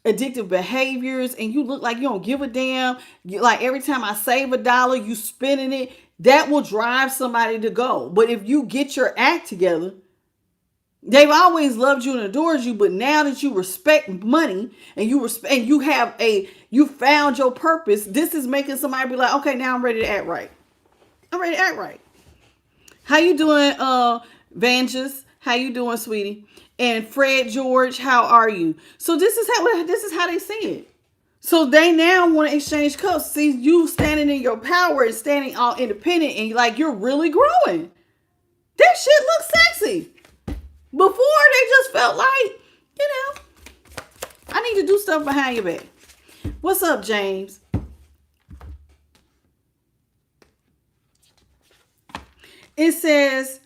addictive behaviors, and you look like you don't give a damn. Like, every time I save $1, you spending it. That will drive somebody to go. But if you get your act together, they've always loved you and adored you, but now that you respect money and you found your purpose, this is making somebody be like, okay, now I'm ready to act right. I'm ready to act right. How you doing, Vanges? How you doing, sweetie? And Fred George, how are you? So this is how they see it. So they now want to exchange cups. See you standing in your power and standing all independent, and like you're really growing. That shit looks sexy. Before they just felt like, I need to do stuff behind your back. What's up, James? It says,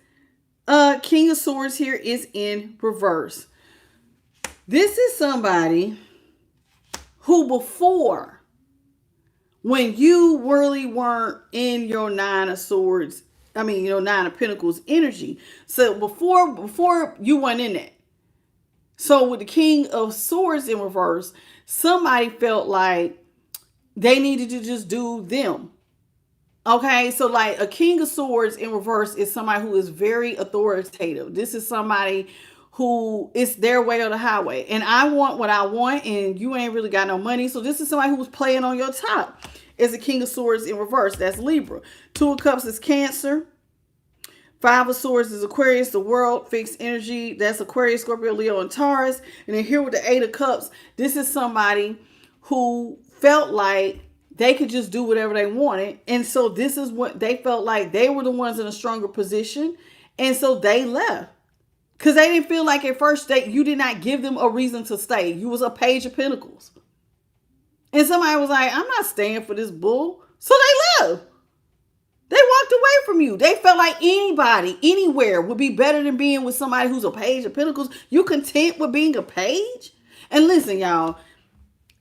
King of Swords here is in reverse. This is somebody who before, when you really weren't in your Nine of Swords, Nine of Pentacles energy. So before you weren't in that. So with the King of Swords in reverse, somebody felt like they needed to just do them. Okay, so like a King of Swords in reverse is somebody who is very authoritative. This is somebody who it's their way or the highway. And I want what I want, and you ain't really got no money. So this is somebody who's playing on your top. Is a King of Swords in reverse. That's Libra. Two of Cups is Cancer. Five of Swords is Aquarius, the world, fixed energy. That's Aquarius, Scorpio, Leo, and Taurus. And then here with the Eight of Cups, this is somebody who felt like they could just do whatever they wanted. And so this is what they felt like they were the ones in a stronger position. And so they left. Because they didn't feel like at first you did not give them a reason to stay. You was a Page of Pentacles. And somebody was like, I'm not staying for this bull. So they left. They walked away from you. They felt like anybody, anywhere would be better than being with somebody who's a Page of Pentacles. You content with being a page? And listen, y'all,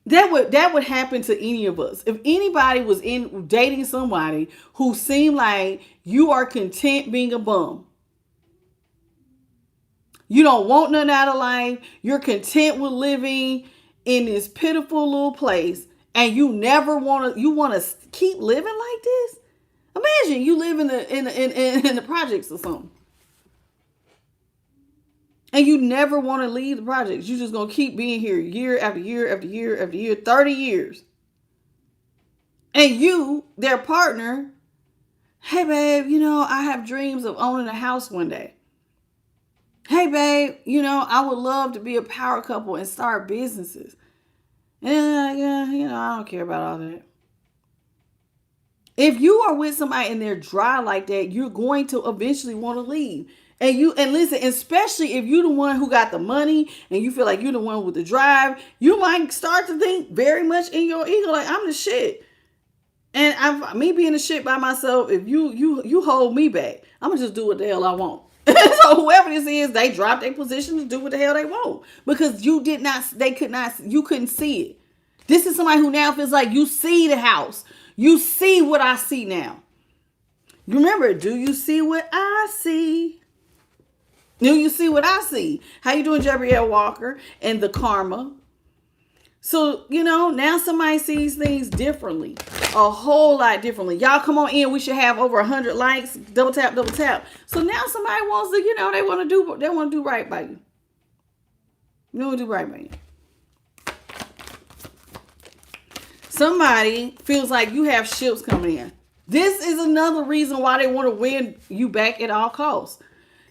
that would happen to any of us. If anybody was dating somebody who seemed like you are content being a bum. You don't want nothing out of life. You're content with living in this pitiful little place, and you want to keep living like this. Imagine you live in the projects or something, and you never want to leave the projects. You're just gonna keep being here year after year after year after year, 30 years. And you, their partner, hey babe, I have dreams of owning a house one day. Hey babe, I would love to be a power couple and start businesses. And I don't care about all that. If you are with somebody and they're dry like that, you're going to eventually want to leave. And listen, especially if you're the one who got the money and you feel like you're the one with the drive, you might start to think very much in your ego, like, I'm the shit. And me being the shit by myself, if you hold me back, I'm gonna just do what the hell I want. So whoever this is, they drop their position to do what the hell they want. Because you couldn't see it. This is somebody who now feels like you see the house. You see what I see now. Remember, do you see what I see? Do you see what I see? How you doing, Gabrielle Walker and the Karma? So, now somebody sees things differently. A whole lot differently. Y'all come on in. We should have over 100 likes. Double tap, double tap. So now somebody wants to, they want to do right by you. They want to do right by you. Somebody feels like you have ships coming in. This is another reason why they want to win you back at all costs.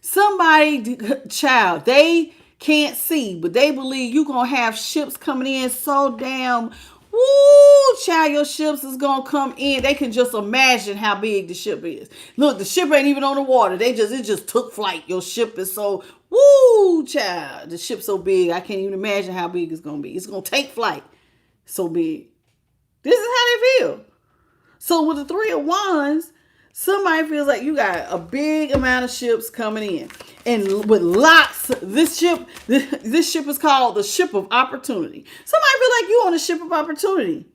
Somebody, child, they can't see, but they believe you're going to have ships coming in so damn, woo, child, your ships is going to come in. They can just imagine how big the ship is. Look, the ship ain't even on the water. It just took flight. Your ship is so, woo, child, the ship's so big. I can't even imagine how big it's going to be. It's going to take flight. So big. This is how they feel. So with the Three of Wands, Somebody feels like you got a big amount of ships coming in, and with lots. This ship is called the ship of opportunity. Somebody feel like you on a ship of opportunity.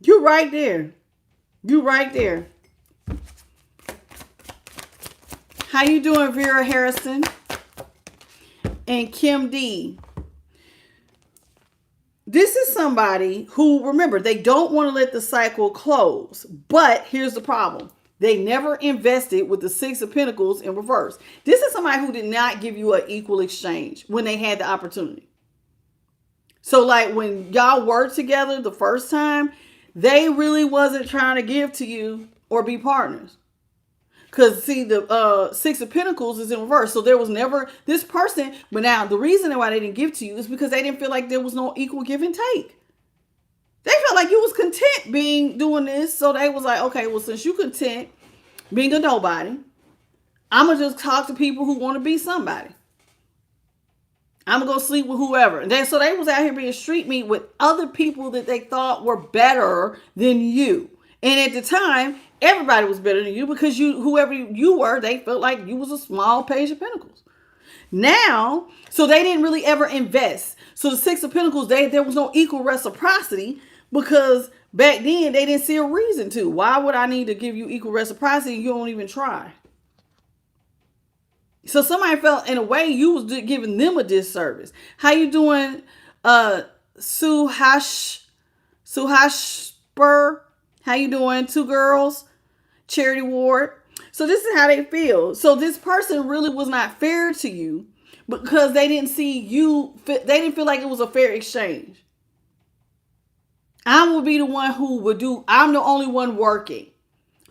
You right there. You right there. How you doing, Vera Harrison and Kim D? This is somebody who, remember, they don't want to let the cycle close. But here's the problem. They never invested with the Six of Pentacles in reverse. This is somebody who did not give you an equal exchange when they had the opportunity. So like when y'all were together the first time, they really wasn't trying to give to you or be partners. Because, see, the Six of Pentacles is in reverse. So there was never this person. But now the reason why they didn't give to you is because they didn't feel like there was no equal give and take. They felt like you was content doing this. So they was like, okay, well, since you content being a nobody, I'm going to just talk to people who want to be somebody. I'm going to go sleep with whoever. And so they was out here being street meat with other people that they thought were better than you. And at the time, everybody was better than you because whoever you were, they felt like you was a small Page of Pentacles. Now, so they didn't really ever invest. So the Six of Pentacles, there was no equal reciprocity because back then they didn't see a reason to. Why would I need to give you equal reciprocity and you don't even try? So somebody felt in a way you was giving them a disservice. How you doing, Suhashper? How you doing? Two girls, Charity Ward. So this is how they feel. So this person really was not fair to you because they didn't see you. They didn't feel like it was a fair exchange. I would be the one who would do. I'm the only one working.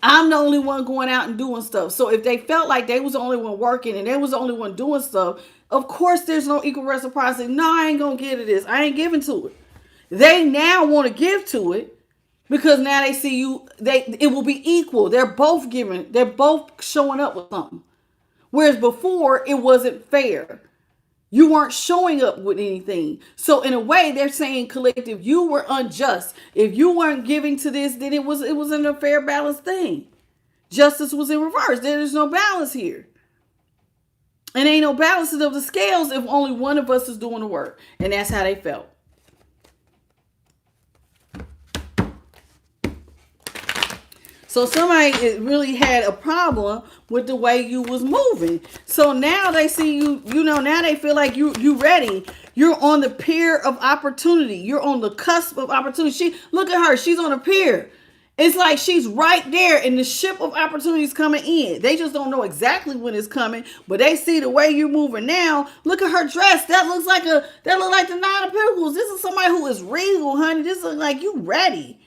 I'm the only one going out and doing stuff. So if they felt like they was the only one working and they was the only one doing stuff, of course there's no equal reciprocity. No, I ain't gonna give to this. I ain't giving to it. They now want to give to it. Because now they see you, it will be equal. They're both giving, they're both showing up with something. Whereas before, it wasn't fair. You weren't showing up with anything. So in a way, they're saying collective, you were unjust. If you weren't giving to this, then it wasn't a fair, balanced thing. Justice was in reverse. There's no balance here. And ain't no balancing of the scales if only one of us is doing the work. And that's how they felt. So somebody really had a problem with the way you was moving. So now they see you, now they feel like you ready. You're on the pier of opportunity. You're on the cusp of opportunity. Look at her. She's on a pier. It's like she's right there and the ship of opportunity is coming in. They just don't know exactly when it's coming, but they see the way you're moving now. Look at her dress. That looks like the Nine of Pentacles. This is somebody who is regal, honey. This is like you ready.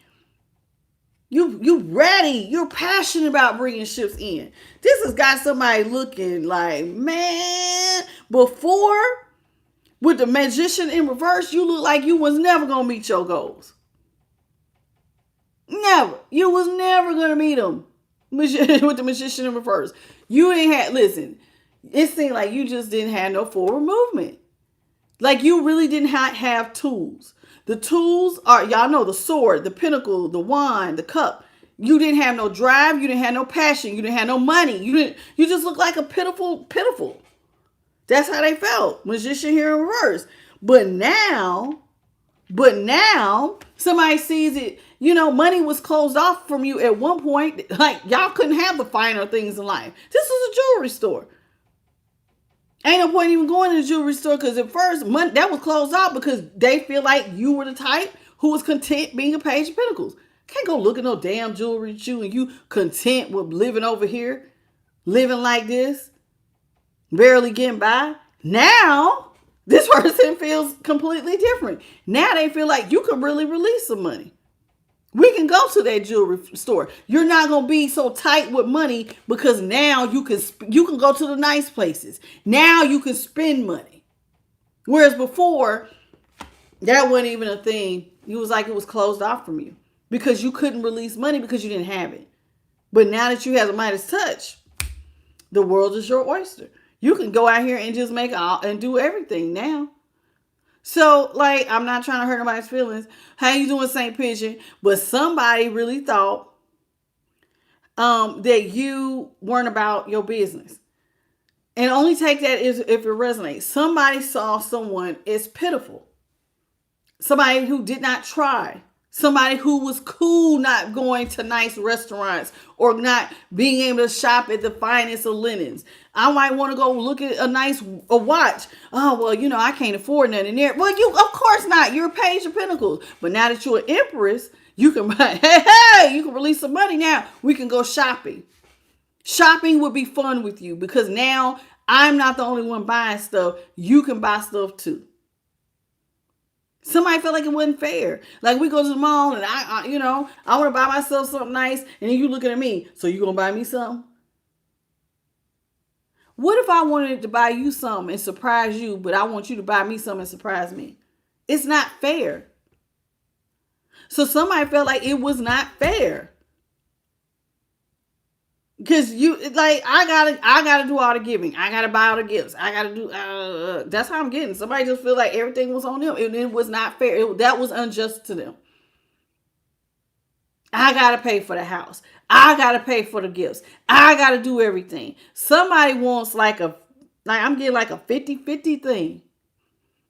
You ready. You're passionate about bringing ships in. This has got somebody looking like, man, before with the Magician in reverse, you look like you was never going to meet your goals. Never. You was never going to meet them with the Magician in reverse. You ain't had, listen, it seemed like you just didn't have no forward movement. Like you really didn't have tools. The tools are, y'all know, the sword, the pentacle, the wand, the cup. You didn't have no drive. You didn't have no passion. You didn't have no money. You just look like a pitiful. That's how they felt. Magician here in reverse. But now somebody sees it. Money was closed off from you at one point. Like y'all couldn't have the finer things in life. This is a jewelry store. Ain't no point even going to the jewelry store because at first that was closed off because they feel like you were the type who was content being a Page of Pentacles. Can't go look at no damn jewelry shoe and you content with living over here, living like this, barely getting by. Now, this person feels completely different. Now they feel like you could really release some money. We can go to that jewelry store. You're not going to be so tight with money because now you can go to the nice places. Now you can spend money. Whereas before, that wasn't even a thing. It was like it was closed off from you because you couldn't release money because you didn't have it. But now that you have the Midas touch, the world is your oyster. You can go out here and just make all and do everything now. So, like, I'm not trying to hurt nobody's feelings. How you doing, St. Pigeon? But somebody really thought that you weren't about your business. And only take that if it resonates. Somebody saw someone as pitiful. Somebody who did not try. Somebody who was cool not going to nice restaurants or not being able to shop at the finest of linens. I might want to go look at a watch. Oh, well, I can't afford nothing there. Well, of course not. You're a page of pentacles. But now that you're an empress, you can buy, hey, you can release some money now. We can go shopping. Shopping would be fun with you because now I'm not the only one buying stuff. You can buy stuff too. Somebody felt like it wasn't fair. Like we go to the mall and I want to buy myself something nice and then you looking at me. So you going to buy me something? What if I wanted to buy you something and surprise you, but I want you to buy me something and surprise me? It's not fair. So somebody felt like it was not fair. Because I gotta do all the giving. I gotta buy all the gifts. I gotta do. That's how I'm getting. Somebody just feel like everything was on them. It was not fair. That was unjust to them. I gotta pay for the house. I gotta pay for the gifts. I gotta do everything. Somebody wants I'm getting like a 50-50 thing.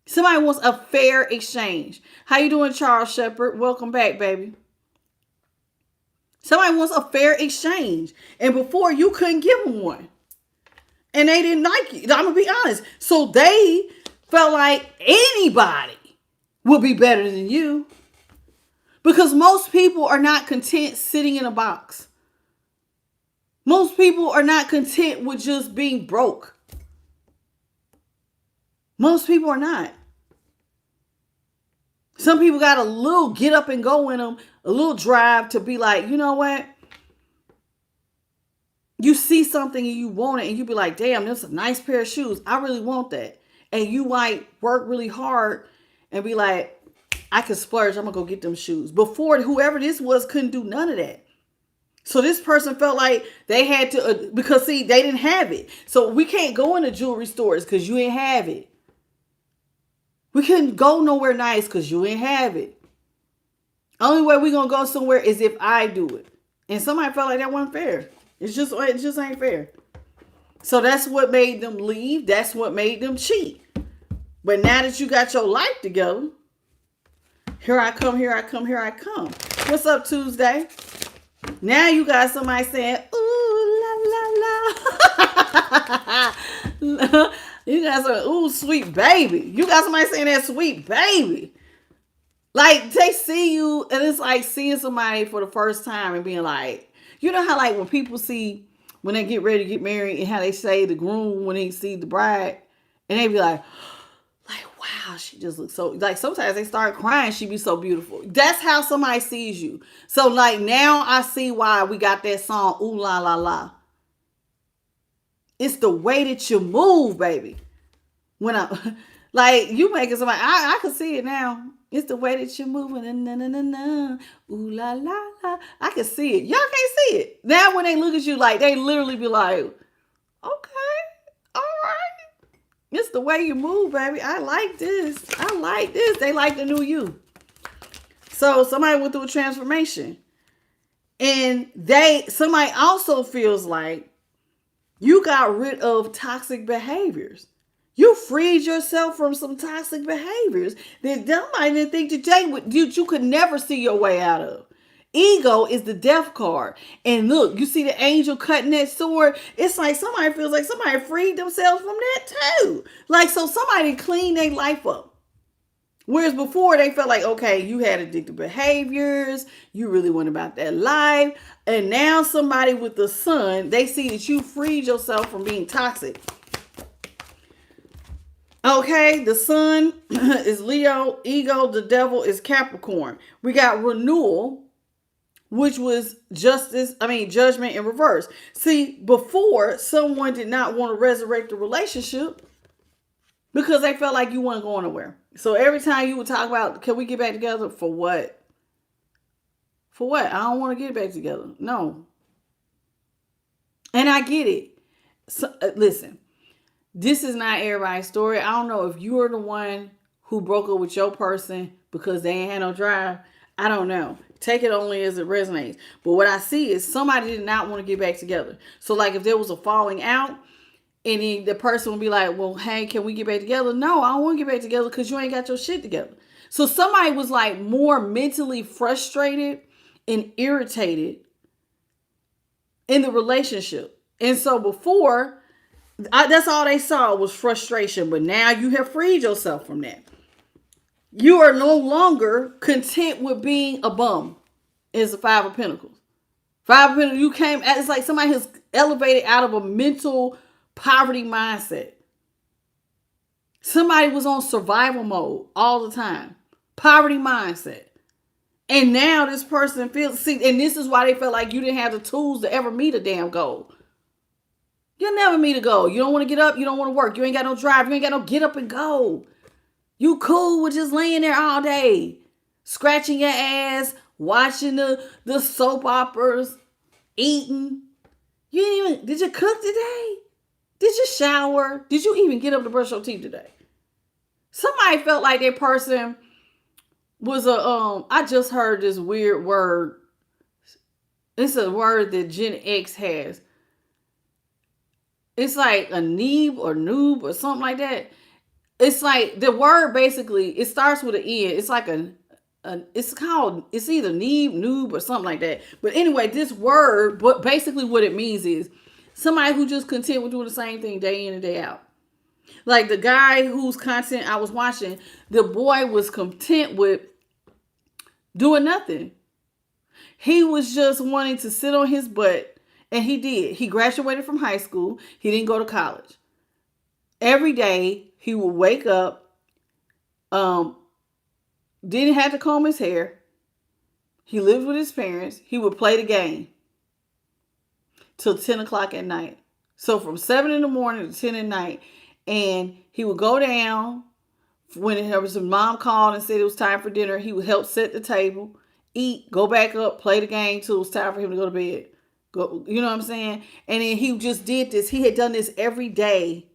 Somebody wants a fair exchange. How you doing, Charles Shepard? Welcome back, baby. Somebody wants a fair exchange. And before, you couldn't give them one. And they didn't like you. I'm going to be honest. So they felt like anybody would be better than you. Because most people are not content sitting in a box. Most people are not content with just being broke. Most people are not. Some people got a little get up and go in them, a little drive to be like, you know what? You see something and you want it and you be like, damn, that's a nice pair of shoes. I really want that. And you might work really hard and be like, I can splurge. I'm going to go get them shoes. Before, whoever this was couldn't do none of that. So this person felt like they had to, because see, they didn't have it. So we can't go into jewelry stores because you ain't have it. We couldn't go nowhere nice because you ain't have it. Only way we gonna go somewhere is if I do it. And somebody felt like that wasn't fair. It just ain't fair. So that's what made them leave. That's what made them cheat. But now that you got your life together, here I come, here I come, here I come. What's up, Tuesday? Now you got somebody saying, ooh, la, la, la. You got some, ooh, sweet baby. You got somebody saying that sweet baby. Like, they see you, and it's like seeing somebody for the first time and being like, you know how like when people see, when they get ready to get married and how they say the groom when they see the bride, and they be like, wow, she just looks so, like sometimes they start crying, she be so beautiful. That's how somebody sees you. So like now I see why we got that song, ooh la la la. It's the way that you move, baby. When I, like, you making somebody, I can see it now. It's the way that you're moving. Na, na, na, na. Ooh, la, la, la. I can see it. Y'all can't see it. Now when they look at you, like, they literally be like, okay, all right. It's the way you move, baby. I like this. I like this. They like the new you. So somebody went through a transformation. And somebody also feels like you got rid of toxic behaviors. You freed yourself from some toxic behaviors that somebody didn't think that you could never see your way out of. Ego is the death card. And look, you see the angel cutting that sword? It's like somebody feels like somebody freed themselves from that too. Like, so somebody cleaned their life up. Whereas before they felt like, okay, you had addictive behaviors. You really went about that life. And now somebody with the sun, they see that you freed yourself from being toxic. Okay, the sun is Leo, ego, the devil is Capricorn. We got renewal, which was judgment in reverse. See, before someone did not want to resurrect the relationship because they felt like you weren't going nowhere. So every time you would talk about, can we get back together? For what? For what? I don't want to get back together. No. And I get it. So, listen. This is not everybody's story. I don't know if you're the one who broke up with your person because they ain't had no drive. I don't know. Take it only as it resonates. But what I see is somebody did not want to get back together. So like if there was a falling out, and then the person would be like, well, hey, can we get back together? No, I don't want to get back together because you ain't got your shit together. So somebody was like more mentally frustrated and irritated in the relationship. And so before, that's all they saw was frustration. But now you have freed yourself from that. You are no longer content with being a bum. Is the Five of Pentacles. Five of Pentacles, you came, it's like somebody has elevated out of a mental poverty mindset. Somebody was on survival mode all the time. Poverty mindset. And now this person feels, see, and this is why they felt like you didn't have the tools to ever meet a damn goal. You'll never meet a goal. You don't want to get up. You don't want to work. You ain't got no drive. You ain't got no get up and go. You cool with just laying there all day, scratching your ass, watching the soap operas, eating. You didn't even, did you cook today? Did you shower? Did you even get up to brush your teeth today? Somebody felt like that person was I just heard this weird word. It's a word that Gen X has. It's like a neeb or noob or something like that. It's like the word basically, it starts with an N. It's like it's either neeb, noob, or something like that. But anyway, this word, but basically what it means is somebody who just content with doing the same thing day in and day out. Like the guy whose content I was watching, the boy was content with doing nothing. He was just wanting to sit on his butt, and he did. He graduated from high school. He didn't go to college. Every day he would wake up, didn't have to comb his hair. He lived with his parents. He would play the game till 10 o'clock at night. So from 7 in the morning to 10 at night. And he would go down when his mom called and said it was time for dinner. He would help set the table, eat, go back up, play the game till it was time for him to go to bed. Go, you know what I'm saying? And then he just did this. He had done this every day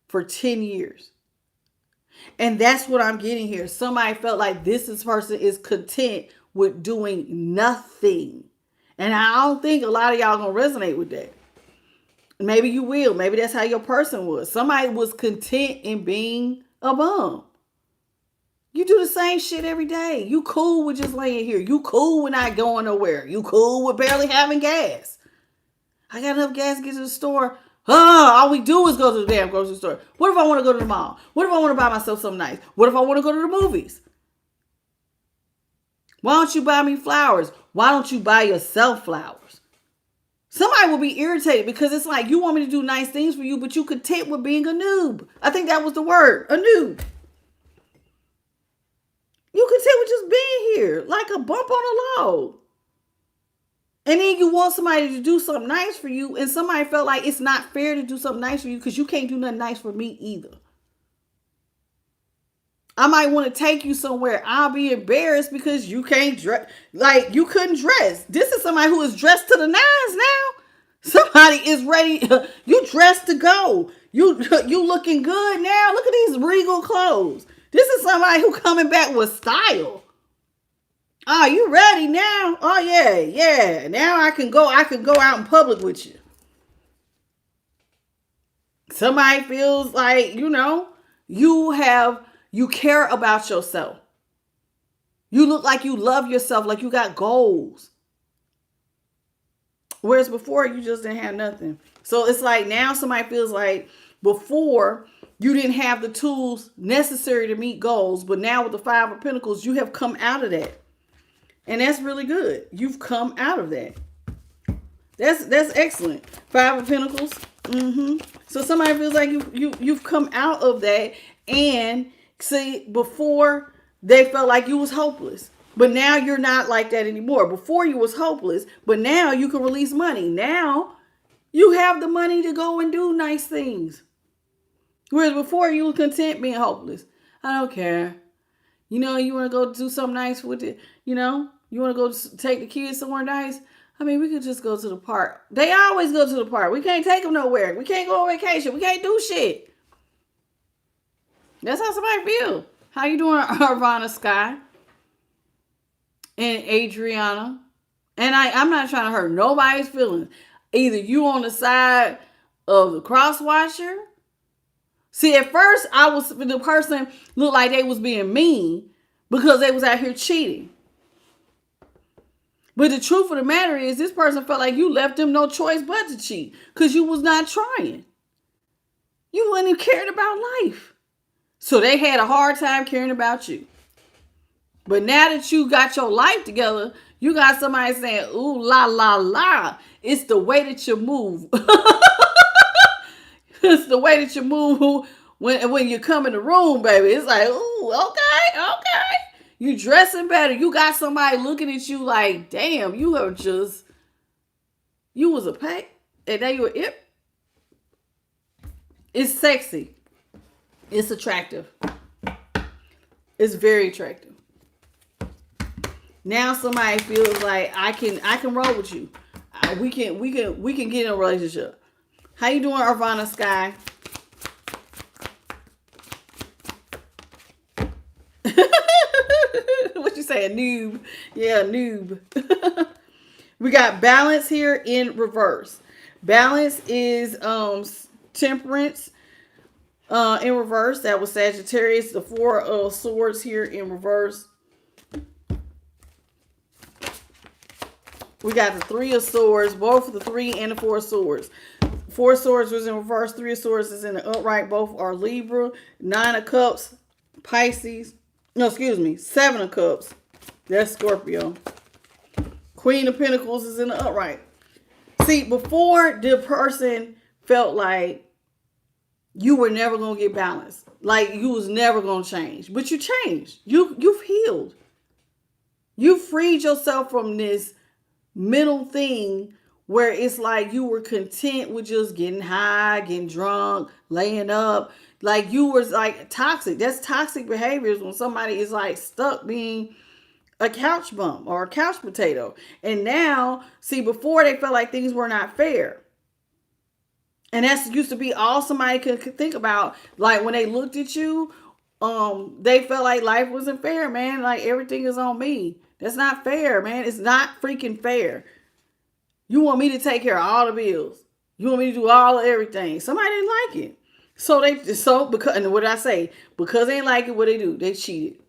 for 10 years. And that's what I'm getting here. Somebody felt like this person is content with doing nothing. And I don't think a lot of y'all gonna resonate with that. Maybe you will. Maybe that's how your person was. Somebody was content in being a bum. You do the same shit every day. You cool with just laying here. You cool with not going nowhere. You cool with barely having gas. I got enough gas to get to the store. All we do is go to the damn grocery store. What if I want to go to the mall? What if I want to buy myself something nice? What if I want to go to the movies? Why don't you buy me flowers? Why don't you buy yourself flowers? Somebody will be irritated because it's like you want me to do nice things for you, but you content with being a noob. I think that was the word, a noob. You content with just being here like a bump on a log. And then you want somebody to do something nice for you, and somebody felt like it's not fair to do something nice for you because you can't do nothing nice for me either. I might want to take you somewhere. I'll be embarrassed because you can't dress. Like, you couldn't dress. This is somebody who is dressed to the nines now. Somebody is ready. You dressed to go. You looking good now. Look at these regal clothes. This is somebody who coming back with style. Oh, you ready now? Oh, yeah. Now I can go out in public with you. Somebody feels like, you care about yourself. You look like you love yourself, like you got goals. Whereas before, you just didn't have nothing. So it's like now somebody feels like before you didn't have the tools necessary to meet goals. But now with the Five of Pentacles, you have come out of that. And that's really good. You've come out of that. That's excellent. Five of Pentacles. So somebody feels like you've come out of that. And see, before they felt like you was hopeless. But now you're not like that anymore. Before you was hopeless, but now you can release money. Now you have the money to go and do nice things. Whereas before you were content being hopeless. I don't care. You want to go do something nice with it. You want to go take the kids somewhere nice. I mean, we could just go to the park. They always go to the park. We can't take them nowhere. We can't go on vacation. We can't do shit. That's how somebody feel. How you doing, Arvana Sky? and Adriana. And I'm not trying to hurt nobody's feelings. Either you on the side of the cross watcher. See, at first, the person looked like they was being mean because they was out here cheating. But the truth of the matter is, this person felt like you left them no choice but to cheat because you was not trying. You wouldn't have cared about life. So they had a hard time caring about you. But now that you got your life together, you got somebody saying, ooh, la, la, la. It's the way that you move. It's the way that you move when you come in the room, baby. It's like, ooh, okay. You dressing better. You got somebody looking at you like, damn, you was a pack. And now you were it. It's sexy. It's attractive. It's very attractive. Now somebody feels like I can roll with you. We can get in a relationship. How you doing, Irvana Sky? What you say, a noob? Yeah, a noob. We got balance here in reverse. Balance is temperance in reverse. That was Sagittarius. The 4 of swords here in reverse. We got the 3 of swords, both the 3 and the 4 of swords. 4 of swords was in reverse. 3 of swords is in the upright. Both are Libra. 9 of cups, Pisces. No, excuse me. 7 of cups. That's Scorpio. Queen of Pentacles is in the upright. See, before the person felt like you were never going to get balanced. Like you was never going to change. But you changed. You've healed. You freed yourself from this middle thing where it's like you were content with just getting high, getting drunk, laying up. Like you was like toxic. That's toxic behaviors when somebody is like stuck being a couch bum or a couch potato. And now, see, before they felt like things were not fair. And that's used to be all somebody could think about. Like when they looked at you, they felt like life wasn't fair, man. Like everything is on me. That's not fair, man. It's not freaking fair. You want me to take care of all the bills. You want me to do all of everything. Somebody didn't like it. Because, and what did I say? Because they didn't like it, what they do? They cheated.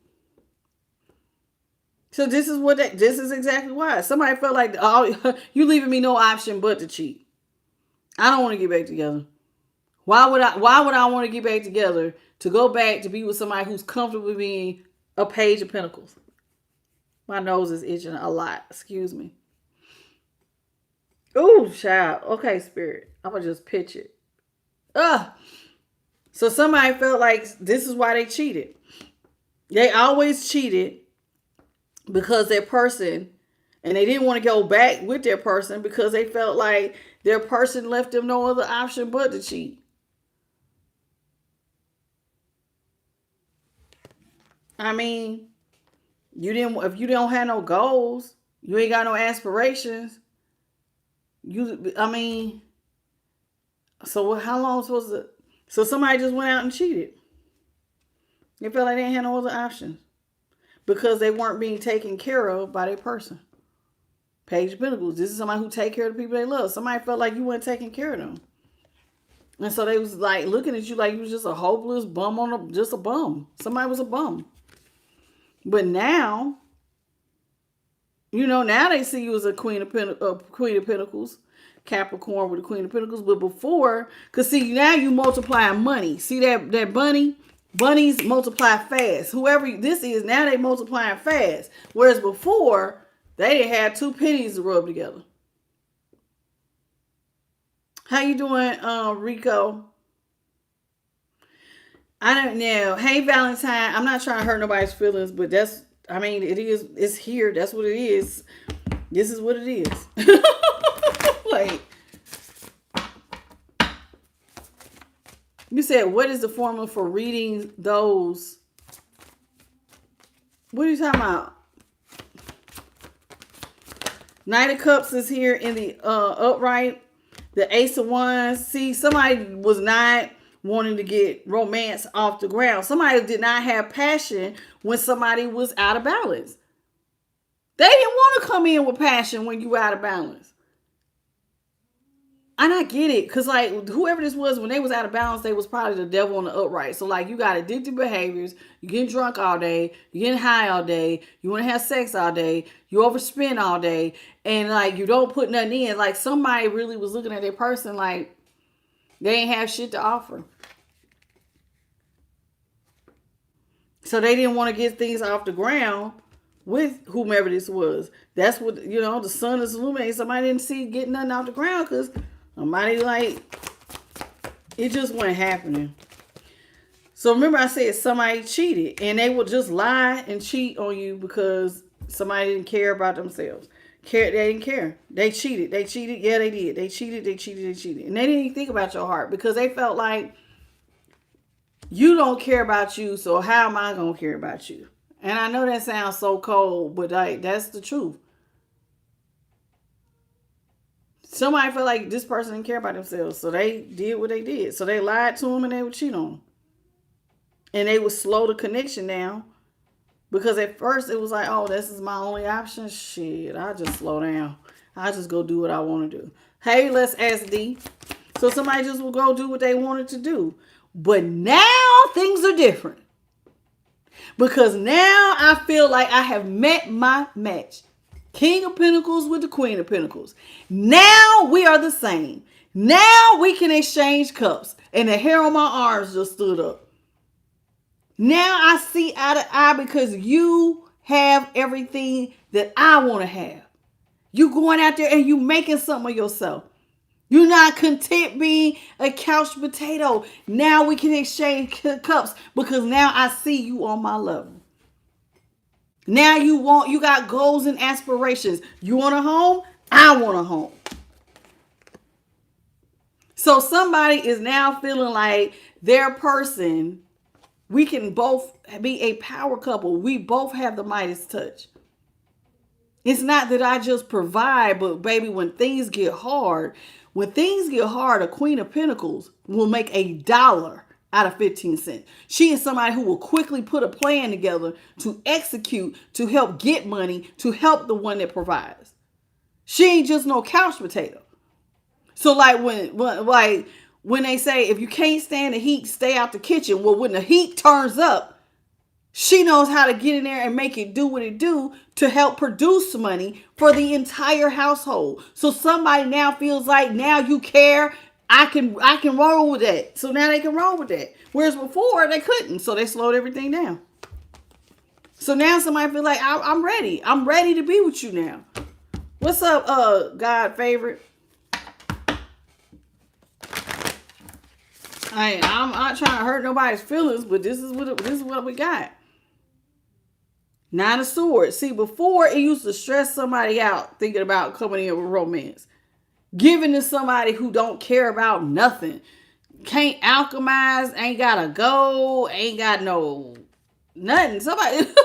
So this is exactly why. Somebody felt like, oh, you leaving me no option but to cheat. I don't want to get back together. Why would I want to get back together to go back to be with somebody who's comfortable being a Page of Pentacles? My nose is itching a lot. Excuse me. Ooh, child. Okay, Spirit. I'm going to just pitch it. So somebody felt like this is why they cheated. They always cheated because their person, and they didn't want to go back with their person because they felt like their person left them no other option but to cheat. I mean, if you don't have no goals, you ain't got no aspirations. So how long supposed to? So somebody just went out and cheated. They felt like they didn't have no other options because they weren't being taken care of by their person. Page of Pentacles. This is somebody who take care of the people they love. Somebody felt like you weren't taking care of them. And so they was like looking at you like you was just a hopeless bum just a bum. Somebody was a bum. But now, now they see you as a Queen of Pentacles, Capricorn with the Queen of Pentacles. But before, because see, now you multiply money. See that bunny? Bunnies multiply fast. Whoever this is, now they multiplying fast. Whereas before, they didn't have 2 pennies to rub together. How you doing, Rico? I don't know. Hey, Valentine. I'm not trying to hurt nobody's feelings, but it's here. That's what it is. This is what it is. Like, you said, what is the formula for reading those? What are you talking about? Knight of Cups is here in the upright. The Ace of Wands. See, somebody was not wanting to get romance off the ground. Somebody did not have passion when somebody was out of balance. They didn't want to come in with passion when you out of balance. And I get it, because like whoever this was, when they was out of balance, they was probably the devil on the upright. So like you got addictive behaviors, you getting drunk all day, you getting high all day, you want to have sex all day, you overspend all day, and like you don't put nothing in. Like somebody really was looking at their person like they ain't have shit to offer. So they didn't want to get things off the ground with whomever this was. That's what, the sun is illuminating. Somebody didn't see getting nothing off the ground because somebody like, it just wasn't happening. So remember I said somebody cheated, and they would just lie and cheat on you because somebody didn't care about themselves. They didn't care. They cheated. They cheated. Yeah, they did. They cheated. They cheated. They cheated. And they didn't even think about your heart because they felt like you don't care about you, so how am I going to care about you? And I know that sounds so cold, but like that's the truth. Somebody felt like this person didn't care about themselves, so they did what they did. So they lied to them and they would cheat on them. And they would slow the connection down because at first it was like, oh, this is my only option. Shit, I'll just slow down. I'll just go do what I want to do. Hey, let's ask D. So somebody just will go do what they wanted to do. But now things are different. Because now I feel like I have met my match. King of Pentacles with the Queen of Pentacles. Now we are the same. Now we can exchange cups. And the hair on my arms just stood up. Now I see eye to eye because you have everything that I want to have. You going out there and you making something of yourself. You're not content being a couch potato. Now we can exchange cups because now I see you on my level. Now you got goals and aspirations. You want a home? I want a home. So somebody is now feeling like their person, we can both be a power couple. We both have the Midas touch. It's not that I just provide, but baby, when things get hard, a Queen of Pentacles will make $1 out of 15 cents. She is somebody who will quickly put a plan together to execute, to help get money, to help the one that provides. She ain't just no couch potato. So like when they say, if you can't stand the heat, stay out the kitchen. Well, when the heat turns up, she knows how to get in there and make it do what it do to help produce money for the entire household. So somebody now feels like now you care. I can roll with that. So now they can roll with that. Whereas before they couldn't. So they slowed everything down. So now somebody feels like I'm ready. I'm ready to be with you now. What's up, God favorite? I'm not trying to hurt nobody's feelings, but this is what we got. Nine of Swords. See, before it used to stress somebody out thinking about coming in with romance. Giving to somebody who don't care about nothing. Can't alchemize, ain't got a goal, ain't got no nothing. Somebody used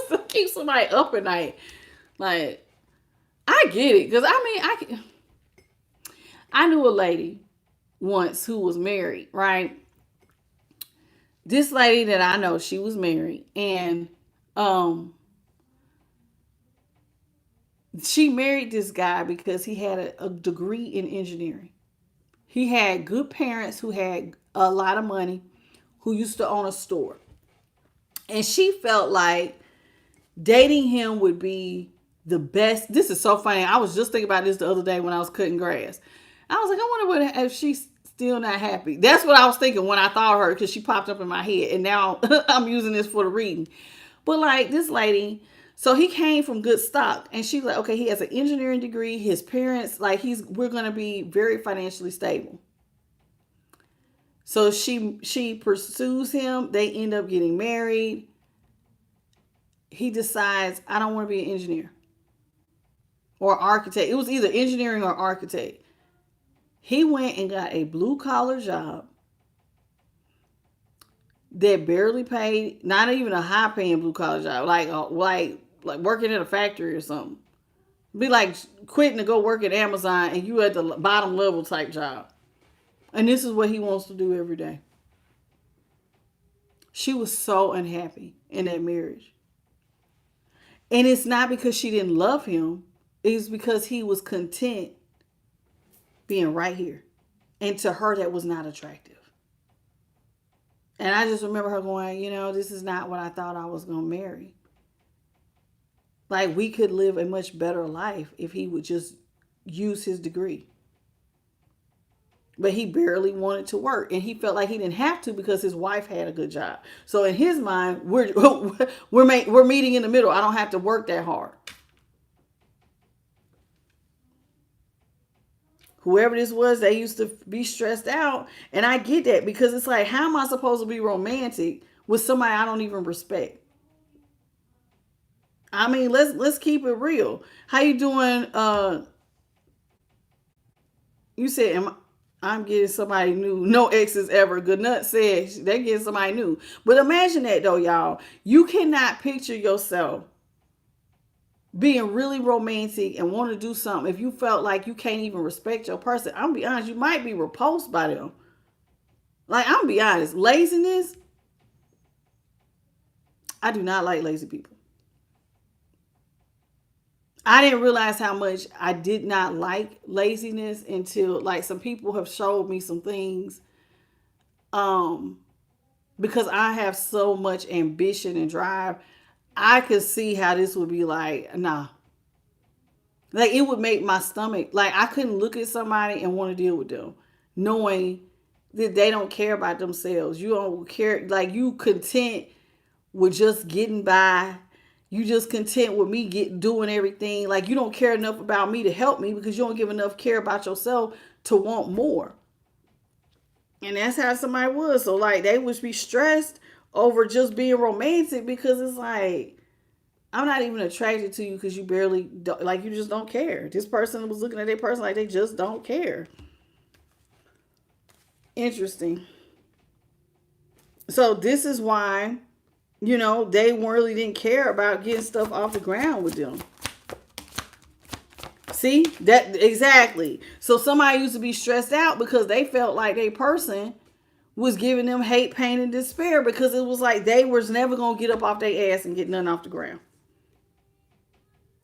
to keep somebody up at night. Like, I get it. Because, I knew a lady once who was married, right? This lady that I know, she was married. And she married this guy because he had a degree in engineering. He had good parents who had a lot of money, who used to own a store. And she felt like dating him would be the best. This is so funny. I was just thinking about this the other day when I was cutting grass. I was like, I wonder if she's still not happy. That's what I was thinking when I thought of her, because she popped up in my head. And now I'm using this for the reading. But like this lady, so he came from good stock, and she's like, okay, he has an engineering degree. His parents, like we're going to be very financially stable. So she pursues him. They end up getting married. He decides, I don't want to be an engineer or architect. It was either engineering or architect. He went and got a blue collar job that barely paid, not even a high paying blue collar job, like working at a factory or something. Be like quitting to go work at Amazon and you at the bottom level type job. And this is what he wants to do every day. She was so unhappy in that marriage. And it's not because she didn't love him. It's because he was content being right here. And to her, that was not attractive. And I just remember her going, this is not what I thought I was going to marry. Like, we could live a much better life if he would just use his degree. But he barely wanted to work, and he felt like he didn't have to because his wife had a good job. So in his mind, we're meeting in the middle. I don't have to work that hard. Whoever this was, they used to be stressed out, and I get that because it's like, how am I supposed to be romantic with somebody I don't even respect? I mean, let's keep it real. How you doing? You said, I'm getting somebody new. No exes ever. Good Nut said they're getting somebody new. But imagine that though, y'all. You cannot picture yourself being really romantic and want to do something if you felt like you can't even respect your person. I'm gonna be honest, you might be repulsed by them. Like, I'm gonna be honest, laziness. I do not like lazy people. I didn't realize how much I did not like laziness until, like, some people have showed me some things. Because I have so much ambition and drive, I could see how this would be like, nah. Like, it would make my stomach, like, I couldn't look at somebody and want to deal with them, knowing that they don't care about themselves. You don't care, like, you content with just getting by. You just content with me doing everything. Like, you don't care enough about me to help me because you don't give enough care about yourself to want more. And that's how somebody was. So, like, they would be stressed over just being romantic because it's like, I'm not even attracted to you because you barely, like, you just don't care. This person was looking at their person like they just don't care. Interesting. So this is why, they really didn't care about getting stuff off the ground with them. See, that exactly. So somebody used to be stressed out because they felt like a person was giving them hate, pain, and despair because it was like they was never going to get up off their ass and get nothing off the ground.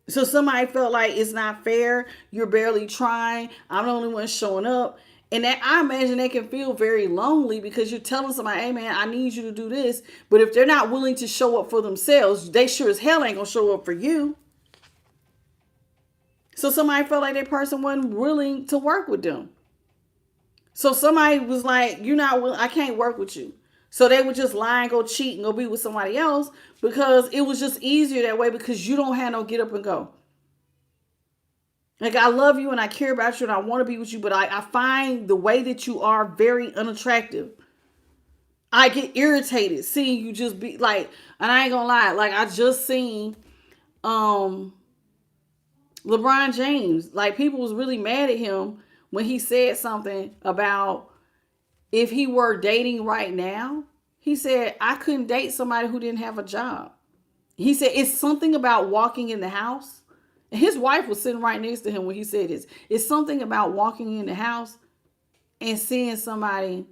So somebody felt like it's not fair. You're barely trying. I'm the only one showing up. And that, I imagine they can feel very lonely because you're telling somebody, hey man, I need you to do this. But if they're not willing to show up for themselves, they sure as hell ain't going to show up for you. So somebody felt like that person wasn't willing to work with them. So somebody was like, you're not willing, I can't work with you. So they would just lie and go cheat and go be with somebody else because it was just easier that way because you don't have no get up and go. Like, I love you and I care about you and I want to be with you, but I find the way that you are very unattractive. I get irritated seeing you just be like, and I ain't gonna lie, like, I just seen LeBron James. Like, people was really mad at him when he said something about if he were dating right now. He said, I couldn't date somebody who didn't have a job. He said, it's something about walking in the house. His wife was sitting right next to him when he said this. It's something about walking in the house and seeing somebody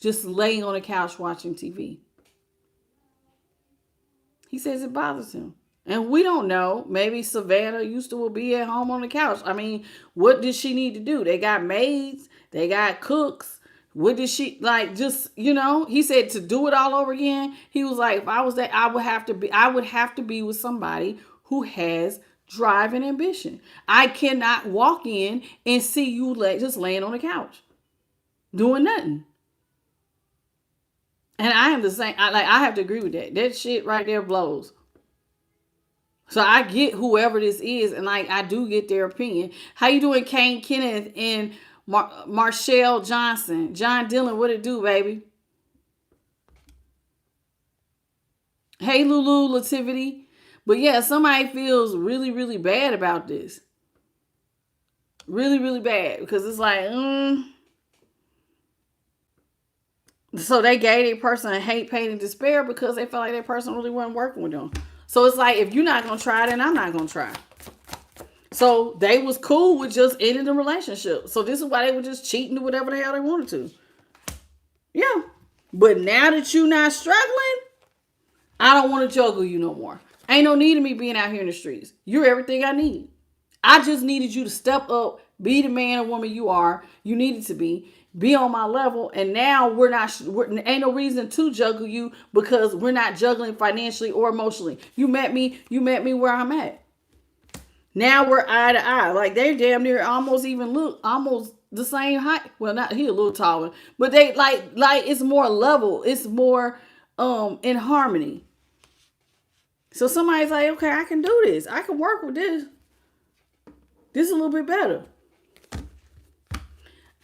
just laying on the couch watching TV. He says it bothers him. And we don't know. Maybe Savannah used to be at home on the couch. I mean, what did she need to do? They got maids. They got cooks. What did she, like, just, he said to do it all over again. He was like, if I was that, I would have to be with somebody who has drive and ambition. I cannot walk in and see you just laying on the couch doing nothing. And I am the same. I have to agree with that. That shit right there blows. So I get whoever this is, and like, I do get their opinion. How you doing, Kane Kenneth and Marshall Johnson? John Dillon, what it do, baby? Hey, Lulu Lativity. But yeah, somebody feels really, really bad about this. Really, really bad. Because it's like, So they gave a person a hate, pain, and despair because they felt like that person really wasn't working with them. So it's like, if you're not going to try, then I'm not going to try. So they was cool with just ending the relationship. So this is why they were just cheating to whatever the hell they wanted to. Yeah. But now that you're not struggling, I don't want to juggle you no more. Ain't no need of me being out here in the streets. You're everything I need. I just needed you to step up, be the man or woman you are. You needed to be on my level. And now ain't no reason to juggle you because we're not juggling financially or emotionally. You met me where I'm at. Now we're eye to eye. Like they damn near almost the same height. Well, not he a little taller, but they like it's more level. It's more in harmony. So somebody's like, okay, I can do this. I can work with this. This is a little bit better.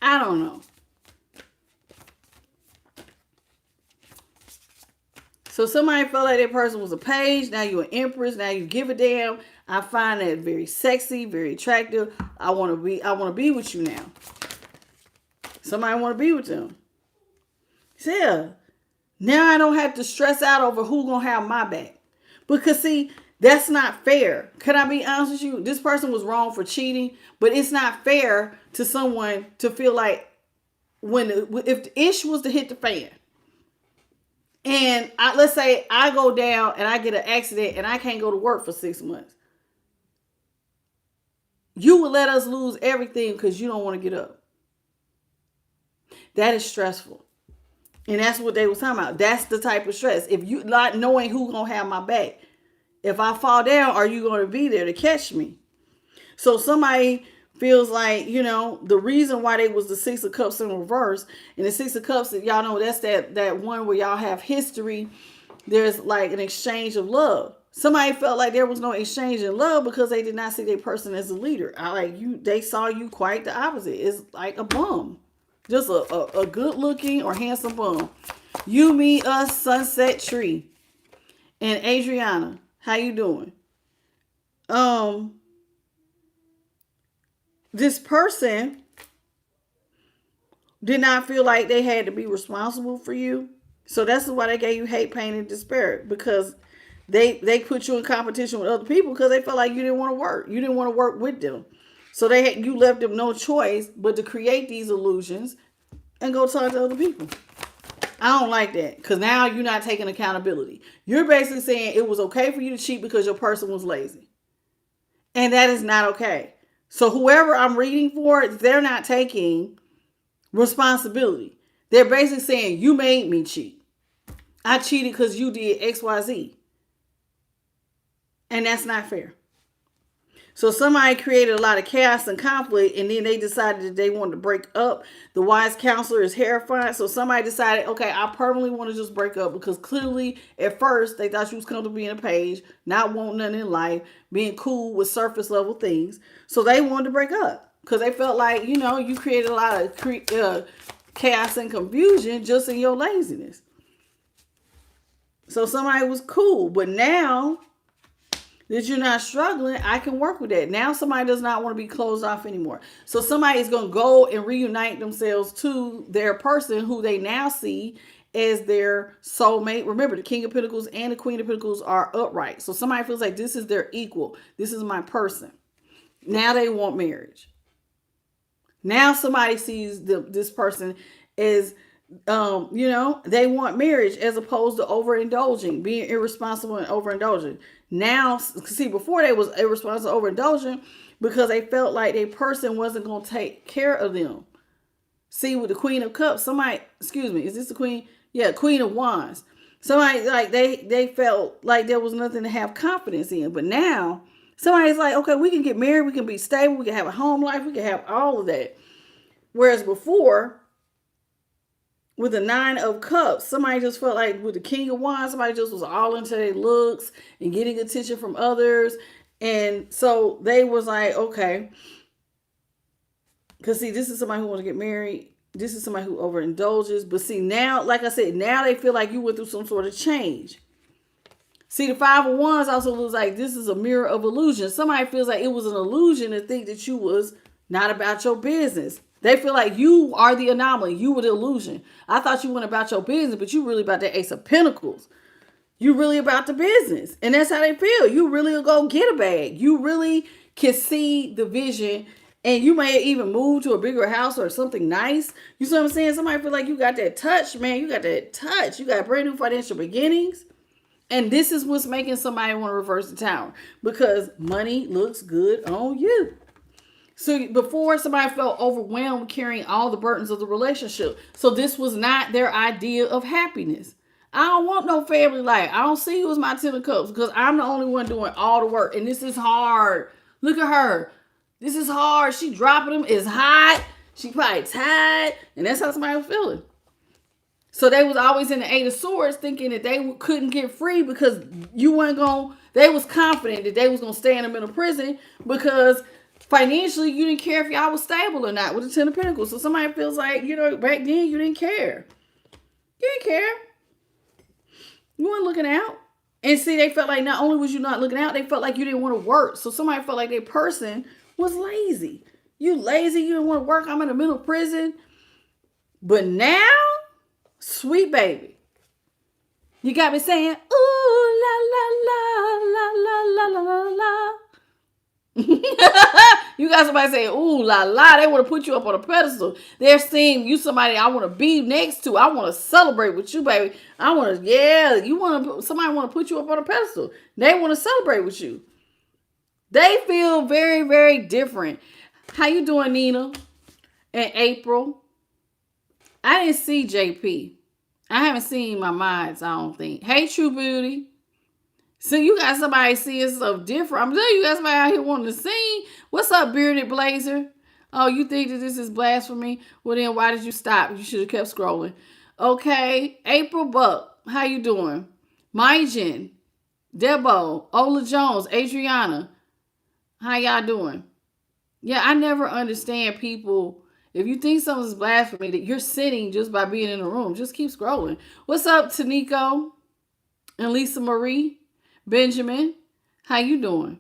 I don't know. So somebody felt like that person was a page. Now you're an empress. Now you give a damn. I find that very sexy, very attractive. I want to be with you now. Somebody want to be with them. Yeah. Now I don't have to stress out over who gonna have my back. Because see, that's not fair. Can I be honest with you? This person was wrong for cheating, but it's not fair to someone to feel like if the issue was to hit the fan, and let's say I go down and I get an accident and I can't go to work for 6 months, you would let us lose everything because you don't want to get up. That is stressful. And that's what they was talking about. That's the type of stress. If you not knowing who's going to have my back. If I fall down, are you going to be there to catch me? So somebody feels like, the reason why they was the Six of Cups in reverse. And the Six of Cups, y'all know that's that one where y'all have history. There's like an exchange of love. Somebody felt like there was no exchange in love because they did not see their person as a leader. They saw you quite the opposite. It's like a bum. Just a good looking or handsome bum. You, me, us, sunset tree. And Adriana, how you doing? This person did not feel like they had to be responsible for you. So that's why they gave you hate, pain, and despair. Because they put you in competition with other people because they felt like you didn't want to work. You didn't want to work with them. So you left them no choice but to create these illusions and go talk to other people. I don't like that because now you're not taking accountability. You're basically saying it was okay for you to cheat because your person was lazy. And that is not okay. So whoever I'm reading for, they're not taking responsibility. They're basically saying you made me cheat. I cheated because you did X, Y, Z. And that's not fair. So somebody created a lot of chaos and conflict, and then they decided that they wanted to break up. The wise counselor is terrified. So somebody decided, okay, I permanently want to just break up because clearly at first they thought you was comfortable being a page, not wanting nothing in life, being cool with surface level things. So they wanted to break up because they felt like, you created a lot of chaos and confusion just in your laziness. So somebody was cool, but now that you're not struggling, I can work with that. Now somebody does not want to be closed off anymore. So somebody is going to go and reunite themselves to their person who they now see as their soulmate. Remember, the King of Pentacles and the Queen of Pentacles are upright. So somebody feels like this is their equal. This is my person. Now they want marriage. Now somebody sees this person as, they want marriage as opposed to overindulging, being irresponsible and overindulging. Now, see, before they was irresponsible, overindulgent because they felt like their person wasn't going to take care of them. See, with the Queen of Cups, is this the Queen? Yeah, Queen of Wands. Somebody, like, they felt like there was nothing to have confidence in. But now, somebody's like, okay, we can get married, we can be stable, we can have a home life, we can have all of that. Whereas before, with the Nine of Cups, somebody just felt like with the King of Wands, somebody just was all into their looks and getting attention from others. And so they was like, okay. Because see, this is somebody who wants to get married. This is somebody who overindulges. But see, now, like I said, now they feel like you went through some sort of change. See, the Five of Wands also looks like this is a mirror of illusion. Somebody feels like it was an illusion to think that you was not about your business. They feel like you are the anomaly. You were the illusion. I thought you went about your business, but you really about the Ace of Pentacles. You really about the business. And that's how they feel. You really will go get a bag. You really can see the vision. And you may even move to a bigger house or something nice. You see what I'm saying? Somebody feel like you got that touch, man. You got that touch. You got brand new financial beginnings. And this is what's making somebody want to reverse the tower, because money looks good on you. So before, somebody felt overwhelmed carrying all the burdens of the relationship. So this was not their idea of happiness. I don't want no family life. I don't see you as my 10 of cups because I'm the only one doing all the work. And this is hard. Look at her. This is hard. She dropping them. It's hot. She probably tired. And that's how somebody was feeling. So they was always in the 8 of Swords thinking that they couldn't get free because you weren't going, they was confident that they was going to stay in the middle prison because financially you didn't care if y'all was stable or not with the 10 of Pentacles. So somebody feels like, back then you didn't care. You didn't care. You weren't looking out. And see, they felt like not only was you not looking out, they felt like you didn't want to work. So somebody felt like that person was lazy. You lazy, you didn't want to work. I'm in the middle of prison. But now, sweet baby, you got me saying, ooh, la, la, la, la, la, la, la, la. You got somebody saying, ooh, la, la. They want to put you up on a pedestal. They're seeing you somebody I want to be next to. I want to celebrate with you, baby. Somebody want to put you up on a pedestal. They want to celebrate with you. They feel very, very different. How you doing, Nina? And April? I didn't see JP. I haven't seen my mods, I don't think. Hey, True Beauty. So you got somebody seeing stuff different. I'm telling you, got somebody out here wanting to sing. What's up, Bearded Blazer? Oh, you think that this is blasphemy? Well, then why did you stop? You should have kept scrolling. Okay. April Buck. How you doing? Myjin. Debo. Ola Jones. Adriana. How y'all doing? Yeah, I never understand people. If you think something's blasphemy, that you're sinning just by being in the room. Just keep scrolling. What's up, Taniko? And Lisa Marie? Benjamin, how you doing?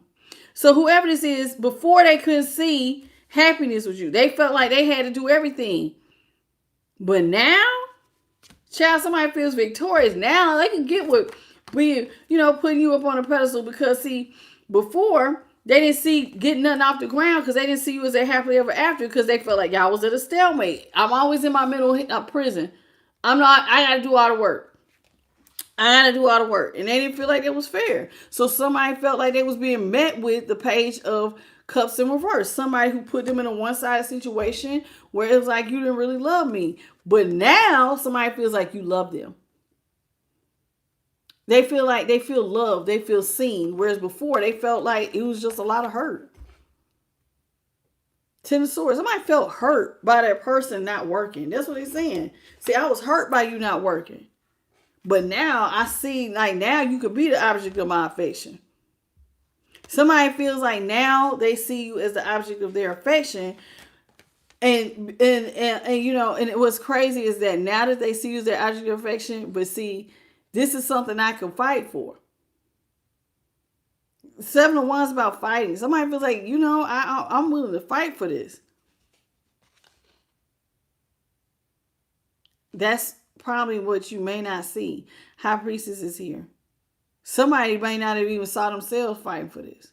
So whoever this is, before they couldn't see happiness with you. They felt like they had to do everything. But now, child, somebody feels victorious. Now they can get what we, putting you up on a pedestal because, see, before they didn't see getting nothing off the ground because they didn't see you as a happily ever after because they felt like y'all was at a stalemate. I'm always in my middle prison. I got to do all the work. And they didn't feel like it was fair. So somebody felt like they was being met with the Page of Cups in reverse. Somebody who put them in a one-sided situation where it was like, you didn't really love me. But now somebody feels like you love them. They feel like they feel loved. They feel seen. Whereas before they felt like it was just a lot of hurt. 10 of Swords. Somebody felt hurt by that person not working. That's what they're saying. See, I was hurt by you not working. But now I see, like, now you could be the object of my affection. Somebody feels like now they see you as the object of their affection. And what's crazy is that now that they see you as their object of affection, but see, this is something I can fight for. 7 of Wands about fighting. Somebody feels like, I'm willing to fight for this. That's probably what you may not see. High Priestess is here. Somebody may not have even saw themselves fighting for this.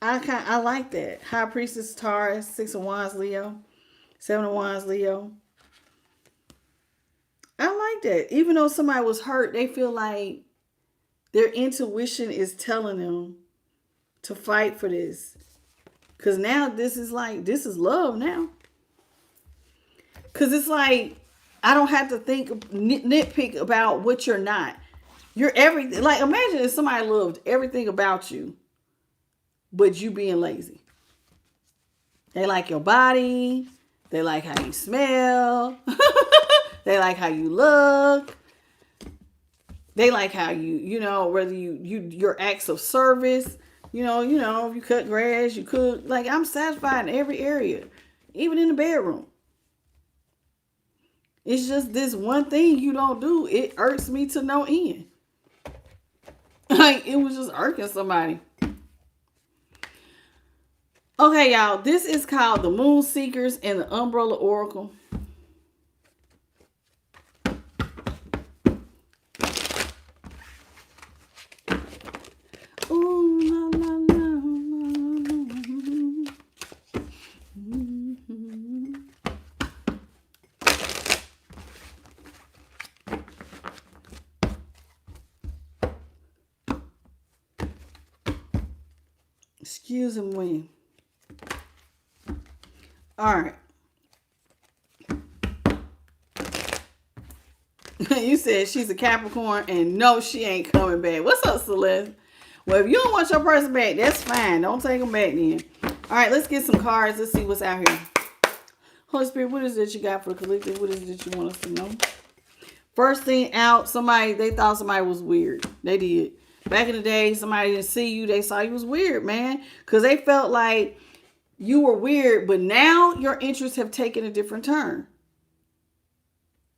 I like that. High Priestess, Taurus, 6 of Wands, Leo, 7 of Wands, Leo. I like that. Even though somebody was hurt, they feel like their intuition is telling them to fight for this. Because now this is love now. Because it's like, I don't have to nitpick about what you're not. You're everything. Like, imagine if somebody loved everything about you, but you being lazy. They like your body. They like how you smell. They like how you look. They like how whether your acts of service, if you cut grass, you cook. Like, I'm satisfied in every area, even in the bedroom. It's just this one thing you don't do. It irks me to no end. Like, it was just irking somebody. Okay, y'all. This is called the Moon Seekers and the Umbrella Oracle. Ooh, la, la, la, la. lose and win. All right. You said she's a Capricorn and no, she ain't coming back. What's up, Celeste? Well, if you don't want your person back, that's fine. Don't take them back then. All right, let's get some cards. Let's see what's out here. Holy Spirit, what is it you got for the collective? What is it that you want us to know? First thing out, they thought somebody was weird. They did. Back in the day, somebody didn't see you. They saw you was weird, man. Because they felt like you were weird. But now your interests have taken a different turn.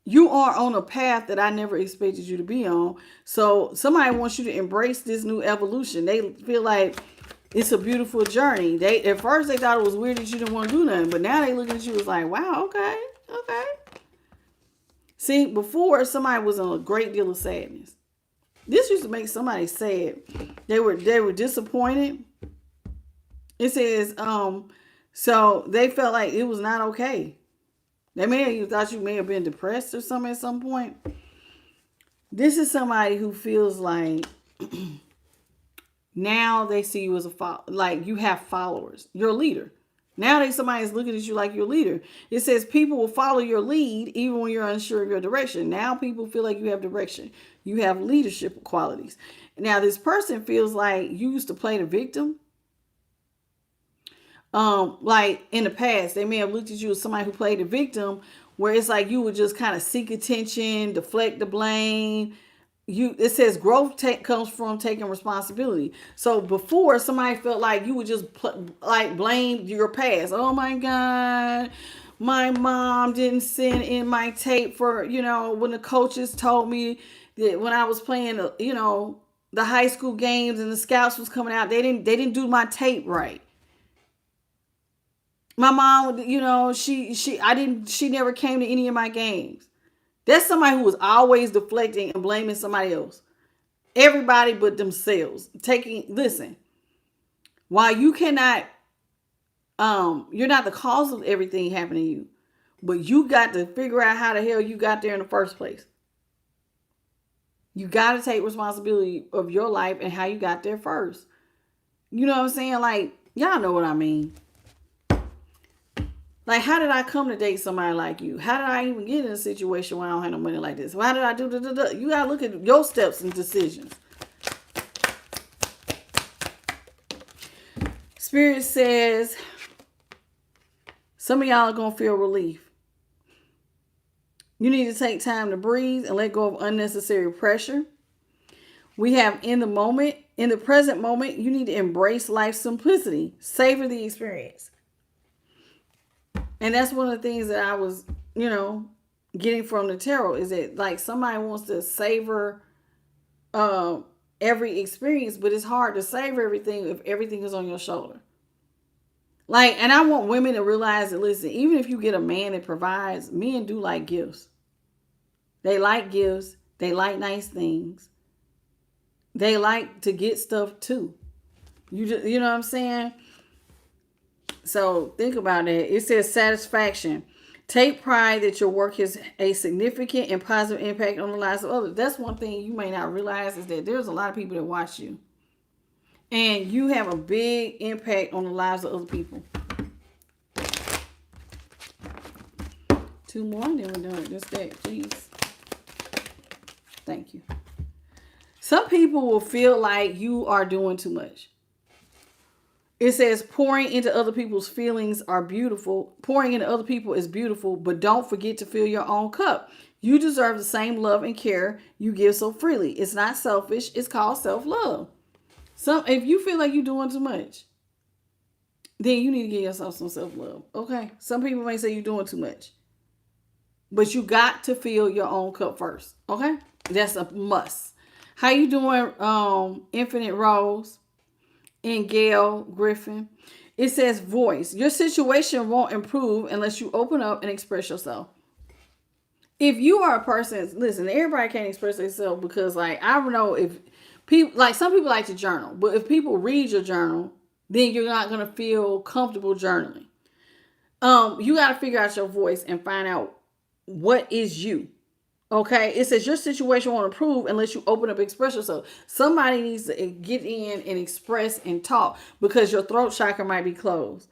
You are on a path that I never expected you to be on. So somebody wants you to embrace this new evolution. They feel like it's a beautiful journey. At first they thought it was weird that you didn't want to do nothing. But now they look at you as like, wow, okay. See, before somebody was in a great deal of sadness. This used to make somebody sad. They were disappointed. It says, so they felt like it was not okay. They may have even thought you may have been depressed or something at some point. This is somebody who feels like now they see you as like you have followers. You're a leader. Now somebody's looking at you like you're a leader. It says people will follow your lead even when you're unsure of your direction. Now people feel like you have direction. You have leadership qualities. Now this person feels like you used to play the victim. Like in the past, they may have looked at you as somebody who played the victim, where it's like you would just kind of seek attention, deflect the blame. It says growth comes from taking responsibility. So before, somebody felt like you would just blame your past. Oh my God, my mom didn't send in my tape for, when the coaches told me that when I was playing, the high school games and the scouts was coming out, they didn't do my tape right. My mom, she never came to any of my games. That's somebody who was always deflecting and blaming somebody else. Everybody but themselves. Listen, while you cannot, you're not the cause of everything happening to you, but you got to figure out how the hell you got there in the first place. You got to take responsibility of your life and how you got there first. You know what I'm saying? Like, y'all know what I mean. Like, how did I come to date somebody like you? How did I even get in a situation where I don't have no money like this? Why did I do da? You got to look at your steps and decisions. Spirit says, some of y'all are going to feel relief. You need to take time to breathe and let go of unnecessary pressure. We have in the present moment, you need to embrace life's simplicity. Savor the experience. And that's one of the things that I was, getting from the tarot is that like somebody wants to savor every experience, but it's hard to savor everything if everything is on your shoulder. Like, and I want women to realize that, listen, even if you get a man that provides, men do like gifts. They like gifts. They like nice things. They like to get stuff too. You know what I'm saying? So think about that. It says satisfaction. Take pride that your work has a significant and positive impact on the lives of others. That's one thing you may not realize is that there's a lot of people that watch you. And you have a big impact on the lives of other people. 2 more, then we're done. Just that, please. Thank you. Some people will feel like you are doing too much. It says pouring into other people's feelings are beautiful. Pouring into other people is beautiful, but don't forget to fill your own cup. You deserve the same love and care you give so freely. It's not selfish. It's called self-love. If you feel like you're doing too much, then you need to give yourself some self-love. Okay? Some people may say you're doing too much, but you got to fill your own cup first. Okay? That's a must. How you doing, Infinite Rose? And Gail Griffin. It says voice. Your situation won't improve unless you open up and express yourself. If you are a person, listen, everybody can't express themselves because like, I don't know if people, like some people like to journal, but if people read your journal, then you're not going to feel comfortable journaling. You got to figure out your voice and find out what is you. Okay, it says your situation won't improve unless you open up, express yourself. Somebody needs to get in and express and talk because your throat chakra might be closed.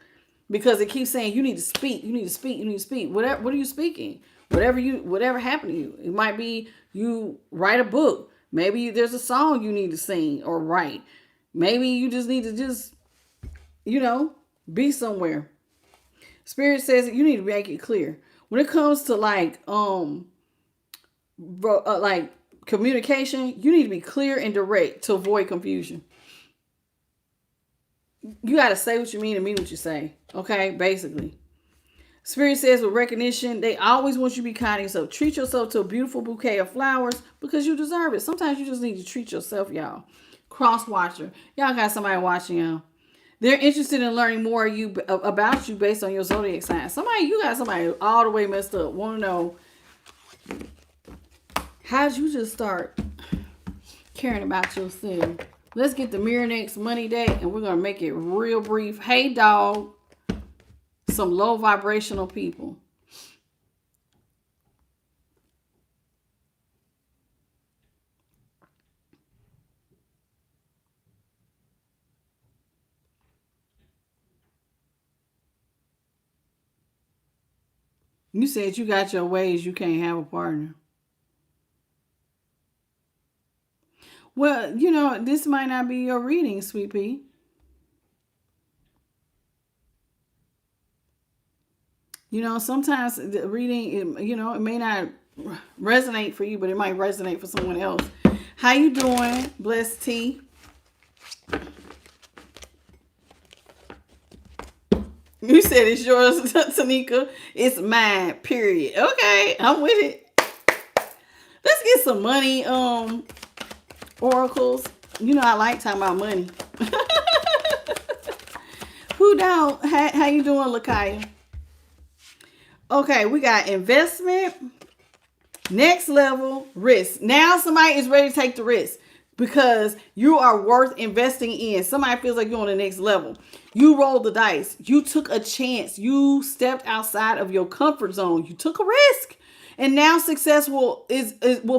Because it keeps saying you need to speak, you need to speak, you need to speak. What are you speaking? Whatever happened to you. It might be you write a book. Maybe there's a song you need to sing or write. Maybe you just need to be somewhere. Spirit says that you need to make it clear. When it comes to like communication, you need to be clear and direct to avoid confusion. You got to say what you mean and mean what you say. Okay, basically. Spirit says with recognition, they always want you to be kind to yourself. Treat yourself to a beautiful bouquet of flowers because you deserve it. Sometimes you just need to treat yourself, y'all. Cross watcher. Y'all got somebody watching y'all. They're interested in learning more about you based on your zodiac sign. You got somebody all the way messed up. Want to know, how did you just start caring about yourself? Let's get the Mirror Next Money Day, and we're going to make it real brief. Hey, dog. Some low vibrational people. You said you got your ways, you can't have a partner. Well, this might not be your reading, Sweet Pea. Sometimes the reading, it may not resonate for you, but it might resonate for someone else. How you doing, Blessed T? You said it's yours, Tanika. It's mine, period. Okay, I'm with it. Let's get some money oracles. I like talking about money. Who don't? How you doing, Lakaya? Okay, we got investment, next level, risk. Now somebody is ready to take the risk because you are worth investing in. Somebody feels like you're on the next level. You rolled the dice. You took a chance. You stepped outside of your comfort zone. You took a risk. And now success will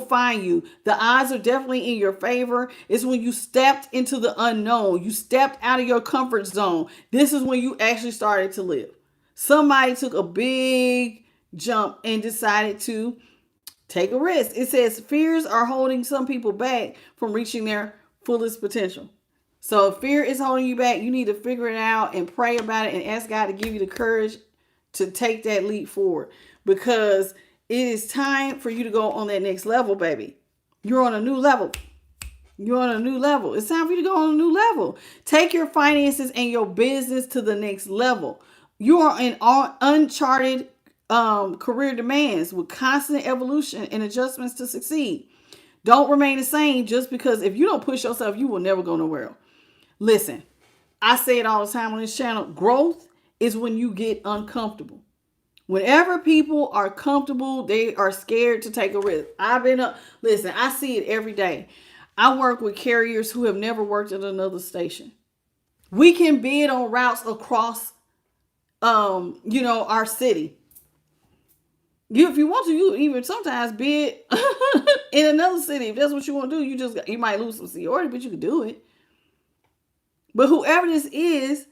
find you. The odds are definitely in your favor. It's when you stepped into the unknown. You stepped out of your comfort zone. This is when you actually started to live. Somebody took a big jump and decided to take a risk. It says fears are holding some people back from reaching their fullest potential. So if fear is holding you back, you need to figure it out and pray about it and ask God to give you the courage to take that leap forward, because it is time for you to go on that next level, baby. You're on a new level. You're on a new level. It's time for you to go on a new level. Take your finances and your business to the next level. You are in uncharted career demands with constant evolution and adjustments to succeed. Don't remain the same just because if you don't push yourself, you will never go nowhere. Listen, I say it all the time on this channel. Growth is when you get uncomfortable. Whenever people are comfortable, they are scared to take a risk. Listen, I see it every day. I work with carriers who have never worked at another station. We can bid on routes across our city. If you want to, you even sometimes bid in another city. If that's what you want to do, you might lose some seniority, but you can do it. But whoever this is,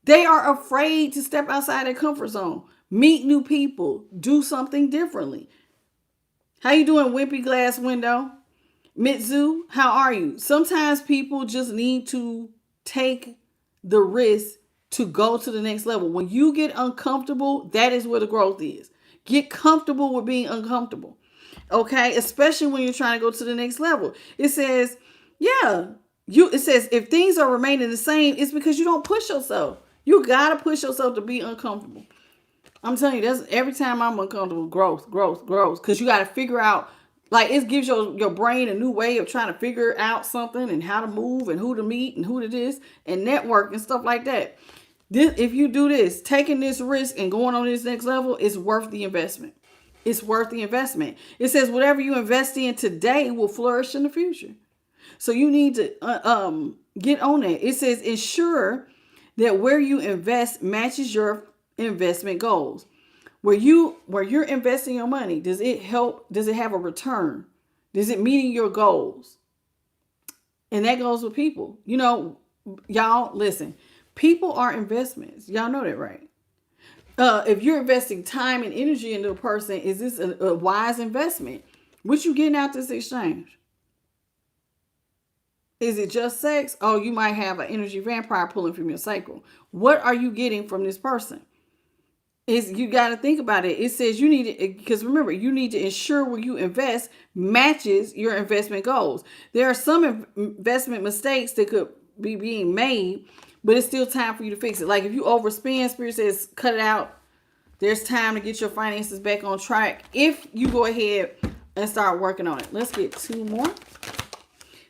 they are afraid to step outside their comfort zone, meet new people, do something differently. How you doing, Wimpy Glass Window? Mitsu, how are you? Sometimes people just need to take the risk to go to the next level. When you get uncomfortable, that is where the growth is. Get comfortable with being uncomfortable. Okay? Especially when you're trying to go to the next level. It says, if things are remaining the same, it's because you don't push yourself. You got to push yourself to be uncomfortable. I'm telling you, that's every time I'm uncomfortable, growth. Because you got to figure out, like, it gives your brain a new way of trying to figure out something and how to move and who to meet and who to this and network and stuff like that. If you do this, taking this risk and going on this next level is worth the investment. It's worth the investment. It says whatever you invest in today will flourish in the future. So you need to get on it. It says ensure that where you invest matches your investment goals. where you're investing your money, does it help? Does it have a return? Is it meeting your goals? And that goes with people. Y'all listen. People are investments. Y'all know that, right? If you're investing time and energy into a person, is this a wise investment? What you getting out this exchange? Is it just sex? Oh, you might have an energy vampire pulling from your cycle. What are you getting from this person? You got to think about it. It says you need to, because remember, you need to ensure where you invest matches your investment goals. There are some investment mistakes that could be being made, but it's still time for you to fix it. Like if you overspend, Spirit says cut it out. There's time to get your finances back on track if you go ahead and start working on it. Let's get 2 more.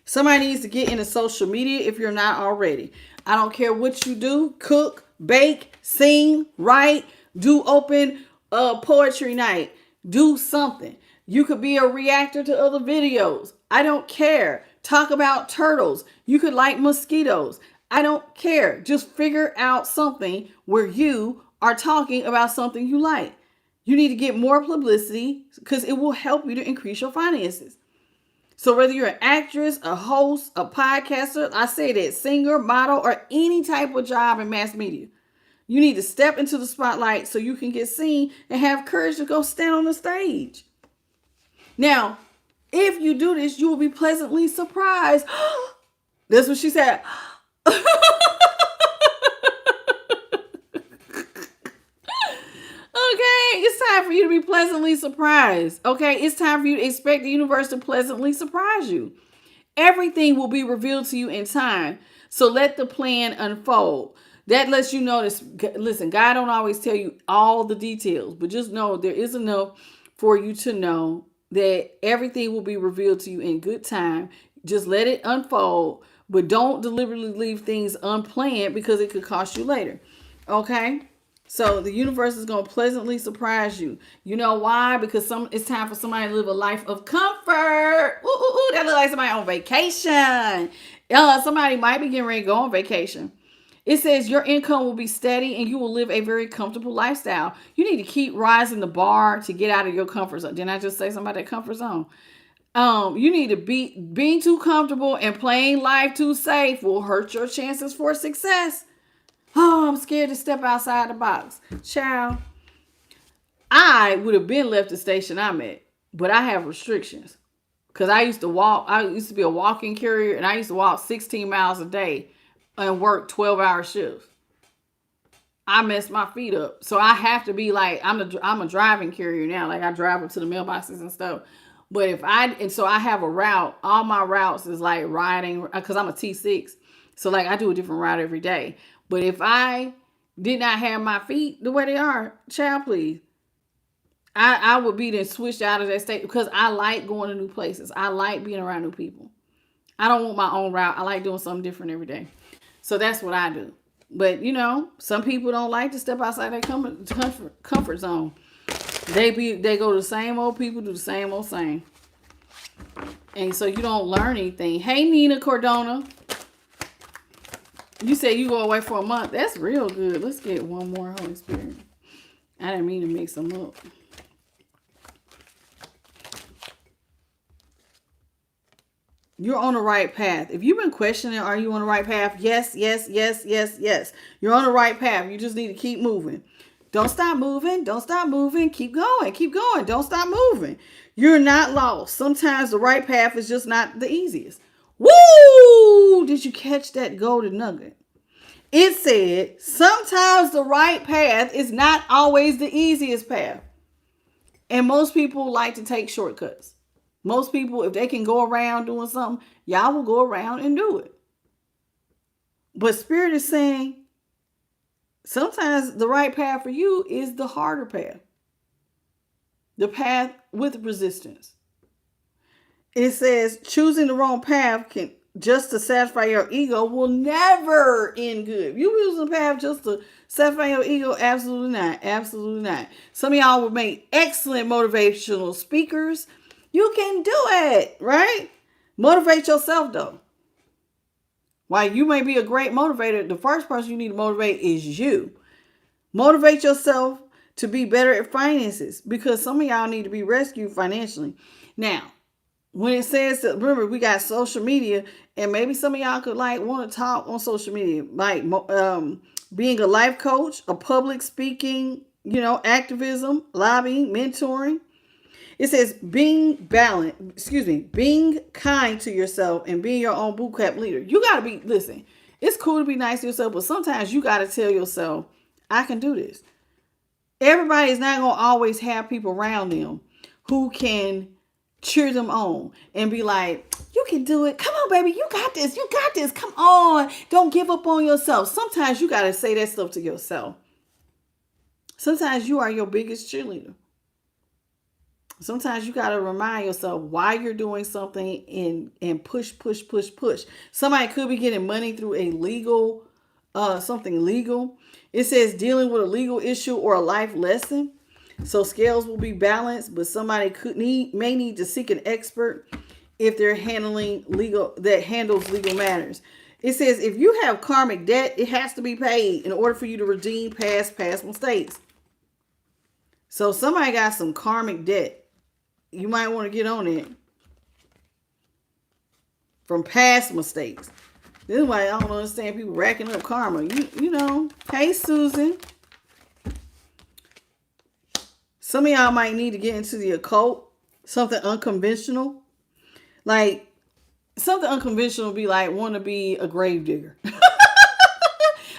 Somebody needs to get into social media if you're not already. I don't care what you do. Cook, bake, sing, write, do open poetry night. Do something. You could be a reactor to other videos. I don't care. Talk about turtles. You could like mosquitoes. I don't care. Just figure out something where you are talking about something you like. You need to get more publicity because it will help you to increase your finances. So whether you're an actress, a host, a podcaster, I say that, singer, model, or any type of job in mass media, you need to step into the spotlight so you can get seen and have courage to go stand on the stage. Now, if you do this, you will be pleasantly surprised. That's what she said. Okay, it's time for you to be pleasantly surprised. Okay, it's time for you to expect the universe to pleasantly surprise you. Everything will be revealed to you in time. So let the plan unfold. That lets you know this. Listen, God don't always tell you all the details, but just know there is enough for you to know that everything will be revealed to you in good time. Just let it unfold, but don't deliberately leave things unplanned because it could cost you later. Okay? So the universe is going to pleasantly surprise you. You know why? Because it's time for somebody to live a life of comfort. Ooh, that looks like somebody on vacation. Somebody might be getting ready to go on vacation. It says your income will be steady and you will live a very comfortable lifestyle. You need to keep rising the bar to get out of your comfort zone. Didn't I just say something about that comfort zone? You need to being too comfortable and playing life too safe will hurt your chances for success. Oh, I'm scared to step outside the box. Child, I would have been left the station I'm at, but I have restrictions. Because I used to walk, I used to be a walking carrier, and I used to walk 16 miles a day and work 12-hour shifts. I messed my feet up. So I have to be like, I'm a driving carrier now. Like I drive up to the mailboxes and stuff. But so I have a route. All my routes is like riding, because I'm a T6. So like I do a different route every day. But if I did not have my feet the way they are, child, please, I would be then switched out of that state because I like going to new places. I like being around new people. I don't want my own route. I like doing something different every day. So that's what I do. But, some people don't like to step outside their comfort zone. They go to the same old people, do the same old thing. And so you don't learn anything. Hey, Nina Cordona. You said you go away for a month. That's real good. Let's get one more, Holy Spirit. I didn't mean to mix them up. You're on the right path. If you've been questioning, are you on the right path? Yes, yes, yes, yes, yes. You're on the right path. You just need to keep moving. Don't stop moving. Don't stop moving. Keep going. Keep going. Don't stop moving. You're not lost. Sometimes the right path is just not the easiest. Woo! Did you catch that golden nugget? It said, sometimes the right path is not always the easiest path. And most people like to take shortcuts. Most people, if they can go around doing something, y'all will go around and do it. But Spirit is saying, sometimes the right path for you is the harder path. The path with resistance. It says choosing the wrong path just to satisfy your ego will never end good. If you use a path just to satisfy your ego, absolutely not. Absolutely not. Some of y'all would make excellent motivational speakers. You can do it, right? Motivate yourself, though. While you may be a great motivator, the first person you need to motivate is you. Motivate yourself to be better at finances, because some of y'all need to be rescued financially. Now, when it says that, remember, we got social media, and maybe some of y'all could like want to talk on social media, like being a life coach, a public speaking, activism, lobbying, mentoring. It says being kind to yourself and being your own boot camp leader. You got to listen, it's cool to be nice to yourself, but sometimes you got to tell yourself, I can do this. Everybody is not going to always have people around them who can cheer them on and be like, you can do it. Come on, baby. You got this. You got this. Come on. Don't give up on yourself. Sometimes you got to say that stuff to yourself. Sometimes you are your biggest cheerleader. Sometimes you got to remind yourself why you're doing something and push. Somebody could be getting money through a legal, something legal. It says dealing with a legal issue or a life lesson. So scales will be balanced, but somebody may need to seek an expert if they're handles legal matters. It says if you have karmic debt, it has to be paid in order for you to redeem past mistakes. So somebody got some karmic debt. You might want to get on it from past mistakes. This is why I don't understand people racking up karma. You know. Hey, Susan. Some of y'all might need to get into the occult. Something unconventional. Like, something unconventional would be like, want to be a grave digger.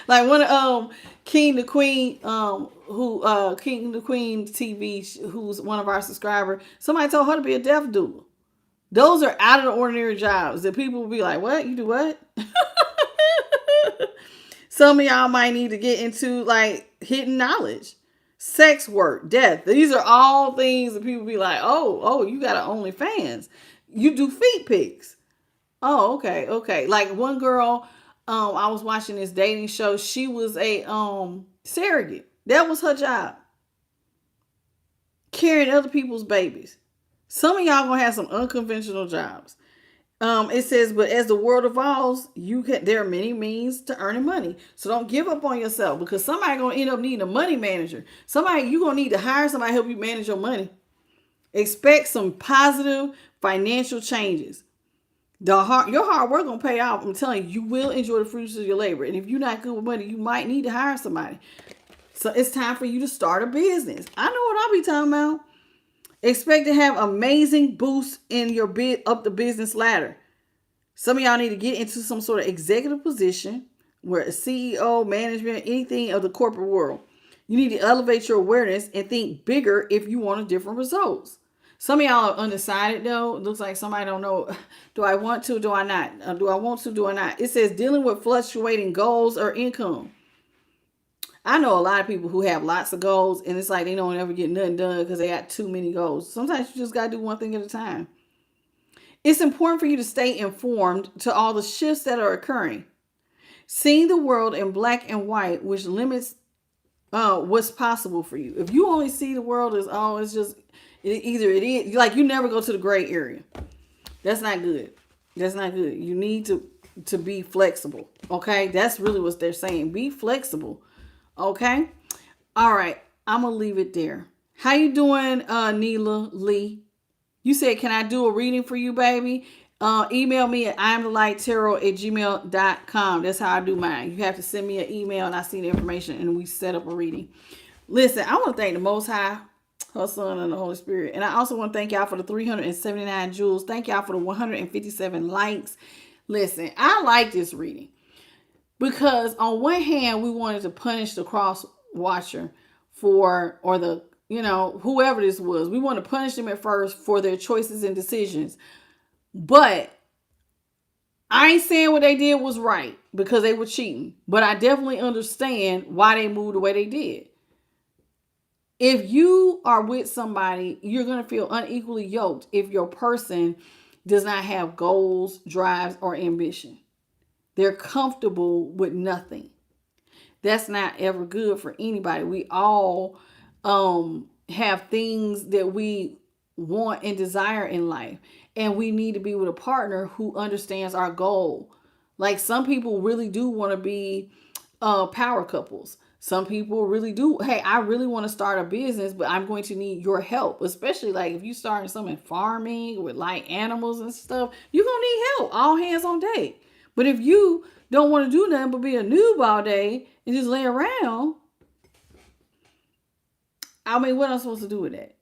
Like one of King the Queen, King the Queen TV, who's one of our subscribers. Somebody told her to be a death doula. Those are out of the ordinary jobs that people will be like, what? You do what? Some of y'all might need to get into like hidden knowledge, sex work, death. These are all things that people be like, oh, you got an OnlyFans. You do feet pics. Oh, okay. Like one girl, I was watching this dating show. She was a surrogate. That was her job. Carrying other people's babies. Some of y'all gonna have some unconventional jobs. It says, but as the world evolves, there are many means to earning money. So don't give up on yourself, because somebody gonna end up needing a money manager. You gonna need to hire somebody to help you manage your money. Expect some positive financial changes. Your hard work gonna pay off. I'm telling you, you will enjoy the fruits of your labor. And if you're not good with money, you might need to hire somebody. So it's time for you to start a business. I know what I'll be talking about. Expect to have amazing boosts in your bid up the business ladder. Some of y'all need to get into some sort of executive position, where a CEO, management, anything of the corporate world. You need to elevate your awareness and think bigger if you want different results. Some of y'all are undecided though. It looks like somebody don't know. Do I want to? Do I not? Do I want to? Do I not? It says dealing with fluctuating goals or income. I know a lot of people who have lots of goals, and it's like they don't ever get nothing done because they got too many goals. Sometimes you just got to do one thing at a time. It's important for you to stay informed to all the shifts that are occurring. Seeing the world in black and white, which limits what's possible for you. If you only see the world as, it's just, either it is, like you never go to the gray area. That's not good. That's not good. You need to be flexible. Okay. That's really what they're saying. Be flexible. Okay. All right. I'm going to leave it there. How you doing, Neela Lee? You said, can I do a reading for you, baby? Email me at imthelighttaro@gmail.com. That's how I do mine. You have to send me an email and I see the information and we set up a reading. Listen, I want to thank the Most High, her Son, and the Holy Spirit. And I also want to thank y'all for the 379 jewels. Thank y'all for the 157 likes. Listen, I like this reading. Because on one hand, we wanted to punish the cross watcher whoever this was. We want to punish them at first for their choices and decisions. But I ain't saying what they did was right because they were cheating. But I definitely understand why they moved the way they did. If you are with somebody, you're going to feel unequally yoked if your person does not have goals, drives, or ambition. They're comfortable with nothing. That's not ever good for anybody. We all have things that we want and desire in life. And we need to be with a partner who understands our goal. Like some people really do want to be power couples. Some people really do. Hey, I really want to start a business, but I'm going to need your help. Especially like if you starting something farming with like animals and stuff, you're gonna need help. All hands on deck. But if you don't want to do nothing but be a noob all day and just lay around, I mean, what am I supposed to do with that?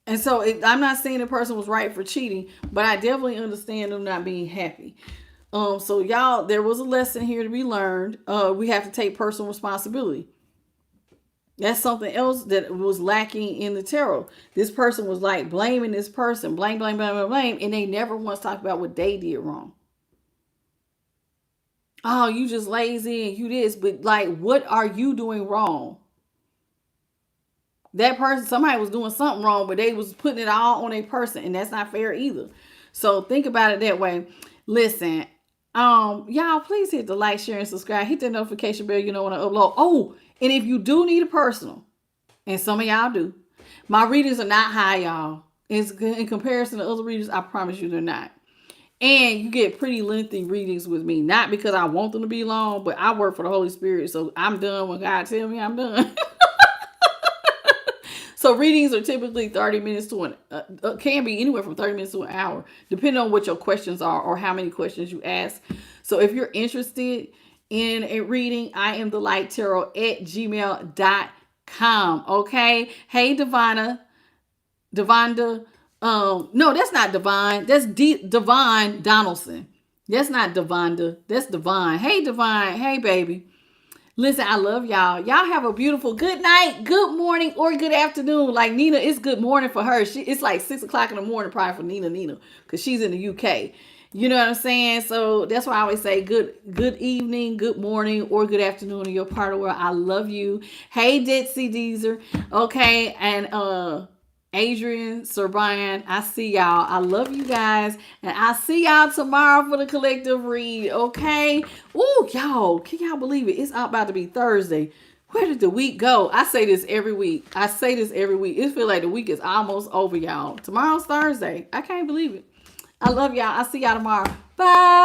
And so I'm not saying the person was right for cheating, but I definitely understand them not being happy. So y'all, there was a lesson here to be learned. We have to take personal responsibility. That's something else that was lacking in the tarot. This person was like blaming this person, blame, blame, blame, blame, blame, and they never once talked about what they did wrong. Oh, you just lazy and you this, but like, what are you doing wrong? That person, somebody was doing something wrong, but they was putting it all on a person, and that's not fair either. So think about it that way. Listen, y'all, please hit the like, share, and subscribe. Hit the notification bell, you know when I upload. Oh, and if you do need a personal, and some of y'all do, my readings are not high, y'all. It's in comparison to other readers, I promise you they're not. And you get pretty lengthy readings with me, not because I want them to be long, but I work for the Holy Spirit, so I'm done when God tell me I'm done. So readings are typically 30 minutes to can be anywhere from 30 minutes to an hour, depending on what your questions are or how many questions you ask. So if you're interested in a reading, I am the light tarot at gmail.com. Okay. Hey, Divanda. No, that's not Divine. That's Divine Donaldson. That's not Divanda. That's Divine. Hey, Divine. Hey, baby. Listen, I love y'all. Y'all have a beautiful good night, good morning, or good afternoon. Like Nina, it's good morning for her. It's like 6 o'clock in the morning probably for Nina, because she's in the UK. You know what I'm saying? So that's why I always say good evening, good morning, or good afternoon in your part of the world. I love you. Hey, Ditsy Deezer. Okay, and Adrian, Serbian, I see y'all. I love you guys. And I'll see y'all tomorrow for the collective read. Okay? Ooh, y'all. Can y'all believe it? It's about to be Thursday. Where did the week go? I say this every week. It feels like the week is almost over, y'all. Tomorrow's Thursday. I can't believe it. I love y'all. I'll see y'all tomorrow. Bye.